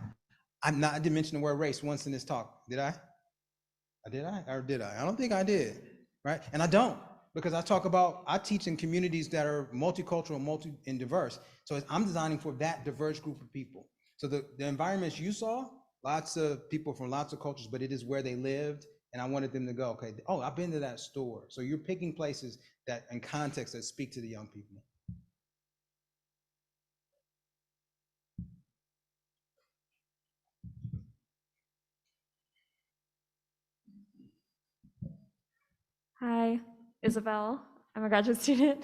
I didn't mention the word race once in this talk. Did I? Did I? Or did I? I don't think I did, right? And I don't, because I teach in communities that are multicultural, and diverse. So I'm designing for that diverse group of people. So the environments you saw, lots of people from lots of cultures, but it is where they lived. And I wanted them to go, okay, oh, I've been to that store. So you're picking places that in context that speak to the young people. Hi, Isabel. I'm a graduate student.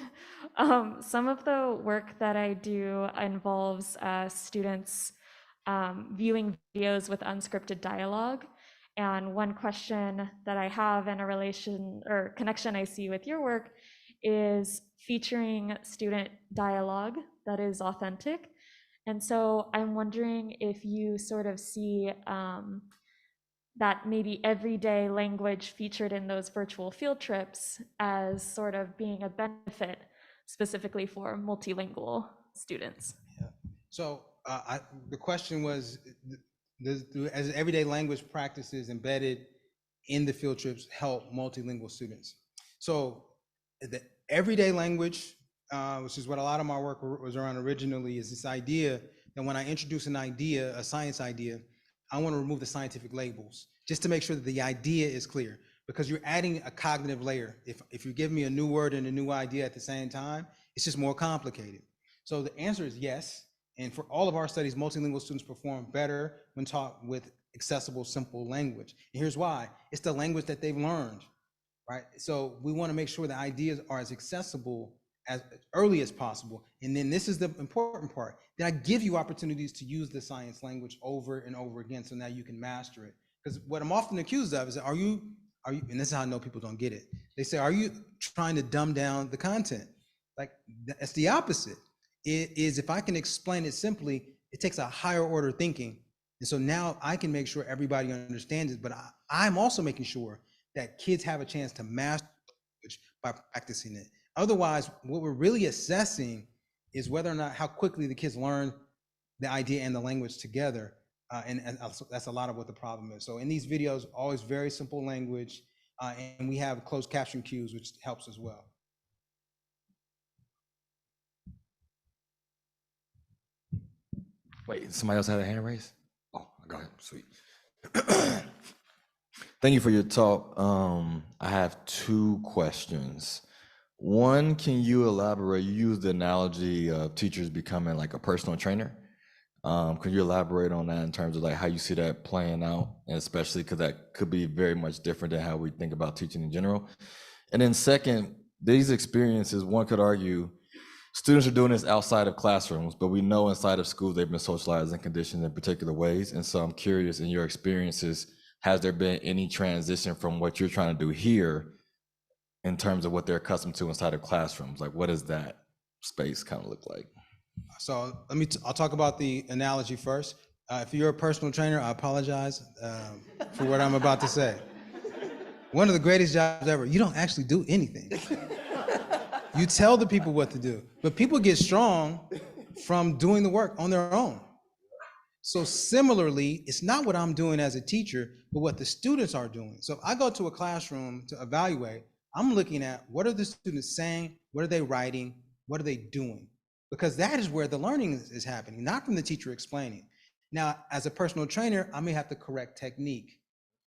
Some of the work that I do involves students viewing videos with unscripted dialogue. And one question that I have in a relation or connection I see with your work is featuring student dialogue that is authentic. And so I'm wondering if you sort of see that maybe everyday language featured in those virtual field trips as sort of being a benefit specifically for multilingual students. So the question was, as everyday language practices embedded in the field trips help multilingual students? So the everyday language, which is what a lot of my work was around originally, is this idea that when I introduce an idea, a science idea, I want to remove the scientific labels just to make sure that the idea is clear, because you're adding a cognitive layer. If you give me a new word and a new idea at the same time, it's just more complicated. So the answer is yes. And for all of our studies, multilingual students perform better when taught with accessible, simple language. And here's why. It's the language that they've learned, right? So we want to make sure the ideas are as accessible as early as possible. And then this is the important part. Then I give you opportunities to use the science language over and over again, so now you can master it. Because what I'm often accused of is, are you, and this is how I know people don't get it. They say, are you trying to dumb down the content? Like, that's the opposite. It is, if I can explain it simply, it takes a higher order thinking. And so now I can make sure everybody understands it, but I'm also making sure that kids have a chance to master language by practicing it. Otherwise, what we're really assessing is whether or not how quickly the kids learn the idea and the language together. And that's a lot of what the problem is. So in these videos, always very simple language, and we have closed caption cues, which helps as well. Wait, somebody else had a hand raised? Oh, go ahead, sweet. Thank you for your talk. I have two questions. One, can you elaborate? You used the analogy of teachers becoming like a personal trainer. Could you elaborate on that in terms of like how you see that playing out, and especially because that could be very much different than how we think about teaching in general? And then second, these experiences, one could argue, students are doing this outside of classrooms, but we know inside of schools they've been socialized and conditioned in particular ways. And so I'm curious, in your experiences, has there been any transition from what you're trying to do here in terms of what they're accustomed to inside of classrooms? Like, what does that space kind of look like? So I'll talk about the analogy first. If you're a personal trainer, I apologize for what I'm about to say. One of the greatest jobs ever, you don't actually do anything. You tell the people what to do, but people get strong from doing the work on their own. So similarly, it's not what I'm doing as a teacher, but what the students are doing. So if I go to a classroom to evaluate, I'm looking at what are the students saying, what are they writing, what are they doing? Because that is where the learning is happening, not from the teacher explaining. Now, as a personal trainer, I may have to correct technique,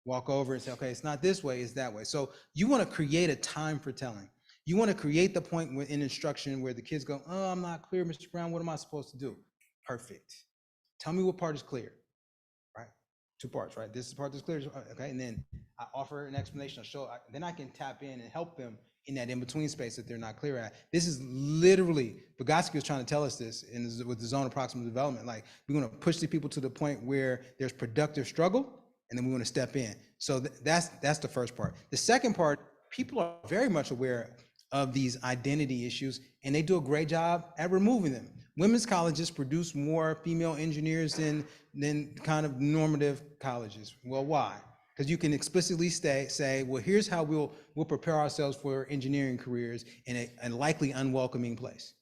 walk over and say, okay, it's not this way, it's that way. So you want to create a time for telling. You want to create the point in instruction where the kids go, oh, I'm not clear, Mr. Brown, what am I supposed to do? Perfect. Tell me what part is clear, right? Two parts, right? This is the part that's clear, okay? And then I offer an explanation, then I can tap in and help them in that in-between space that they're not clear at. This is literally, Vygotsky was trying to tell us this with the zone of proximal development, like we want to push the people to the point where there's productive struggle, and then we want to step in. So that's the first part. The second part, people are very much aware of these identity issues, and they do a great job at removing them. Women's colleges produce more female engineers than kind of normative colleges. Well, why? Because you can explicitly say, well, here's how we'll prepare ourselves for engineering careers in a likely unwelcoming place.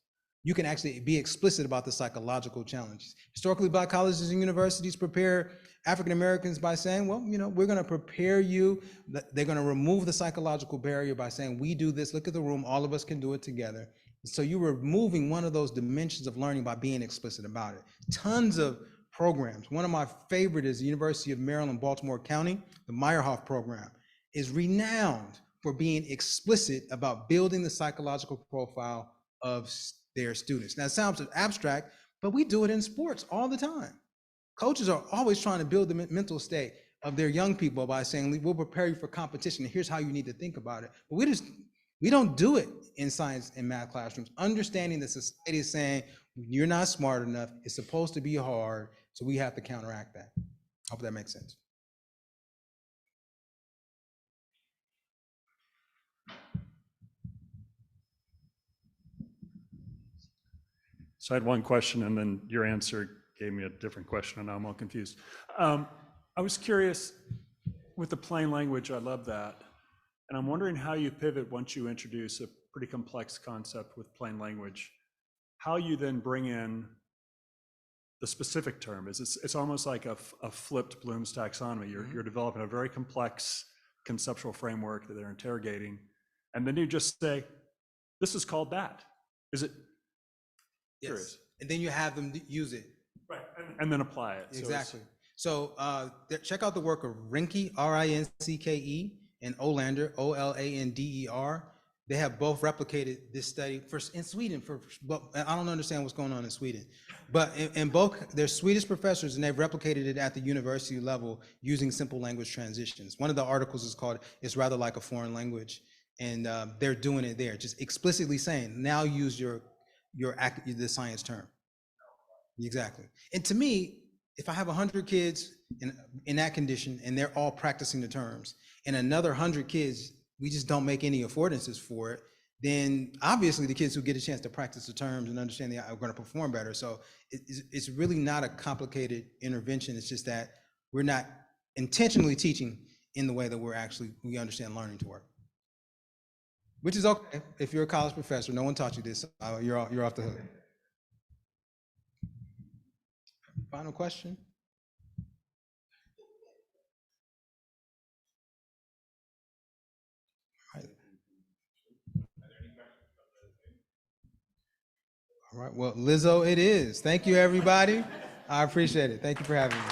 You can actually be explicit about the psychological challenges. Historically, Black colleges and universities prepare African Americans by saying, well, we're going to prepare you. They're going to remove the psychological barrier by saying, we do this, look at the room, all of us can do it together. So you're removing one of those dimensions of learning by being explicit about it. Tons of programs. One of my favorite is the University of Maryland, Baltimore County. The Meyerhoff program is renowned for being explicit about building the psychological profile of their students. Now, it sounds abstract, but we do it in sports all the time. Coaches are always trying to build the mental state of their young people by saying, we'll prepare you for competition. Here's how you need to think about it. But We don't do it in science and math classrooms. Understanding that society is saying, you're not smart enough, it's supposed to be hard, so we have to counteract that. Hope that makes sense. So I had one question, and then your answer gave me a different question, and now I'm all confused. I was curious, with the plain language, I love that. And I'm wondering how you pivot once you introduce a pretty complex concept with plain language, how you then bring in the specific term. It's almost like a flipped Bloom's taxonomy. You're developing a very complex conceptual framework that they're interrogating, and then you just say, this is called that. Is it? Yes. Curious. And then you have them use it. Right, and then apply it. Exactly. So check out the work of Rinke, R-I-N-C-K-E, and Olander, O-L-A-N-D-E-R. They have both replicated this study in Sweden. But I don't understand what's going on in Sweden. But in both, they're Swedish professors, and they've replicated it at the university level using simple language transitions. One of the articles is called "It's Rather Like a Foreign Language," and they're doing it there, just explicitly saying, now use the science term. Exactly. And to me, if I have 100 kids in that condition and they're all practicing the terms, and another 100 kids, we just don't make any affordances for it, then obviously the kids who get a chance to practice the terms and understand are going to perform better. So it's really not a complicated intervention. It's just that we're not intentionally teaching in the way that we understand learning to work. Which is okay. If you're a college professor, no one taught you this, you're off the hook. Final question? All right. All right, well, Lizzo it is. Thank you, everybody. I appreciate it. Thank you for having me.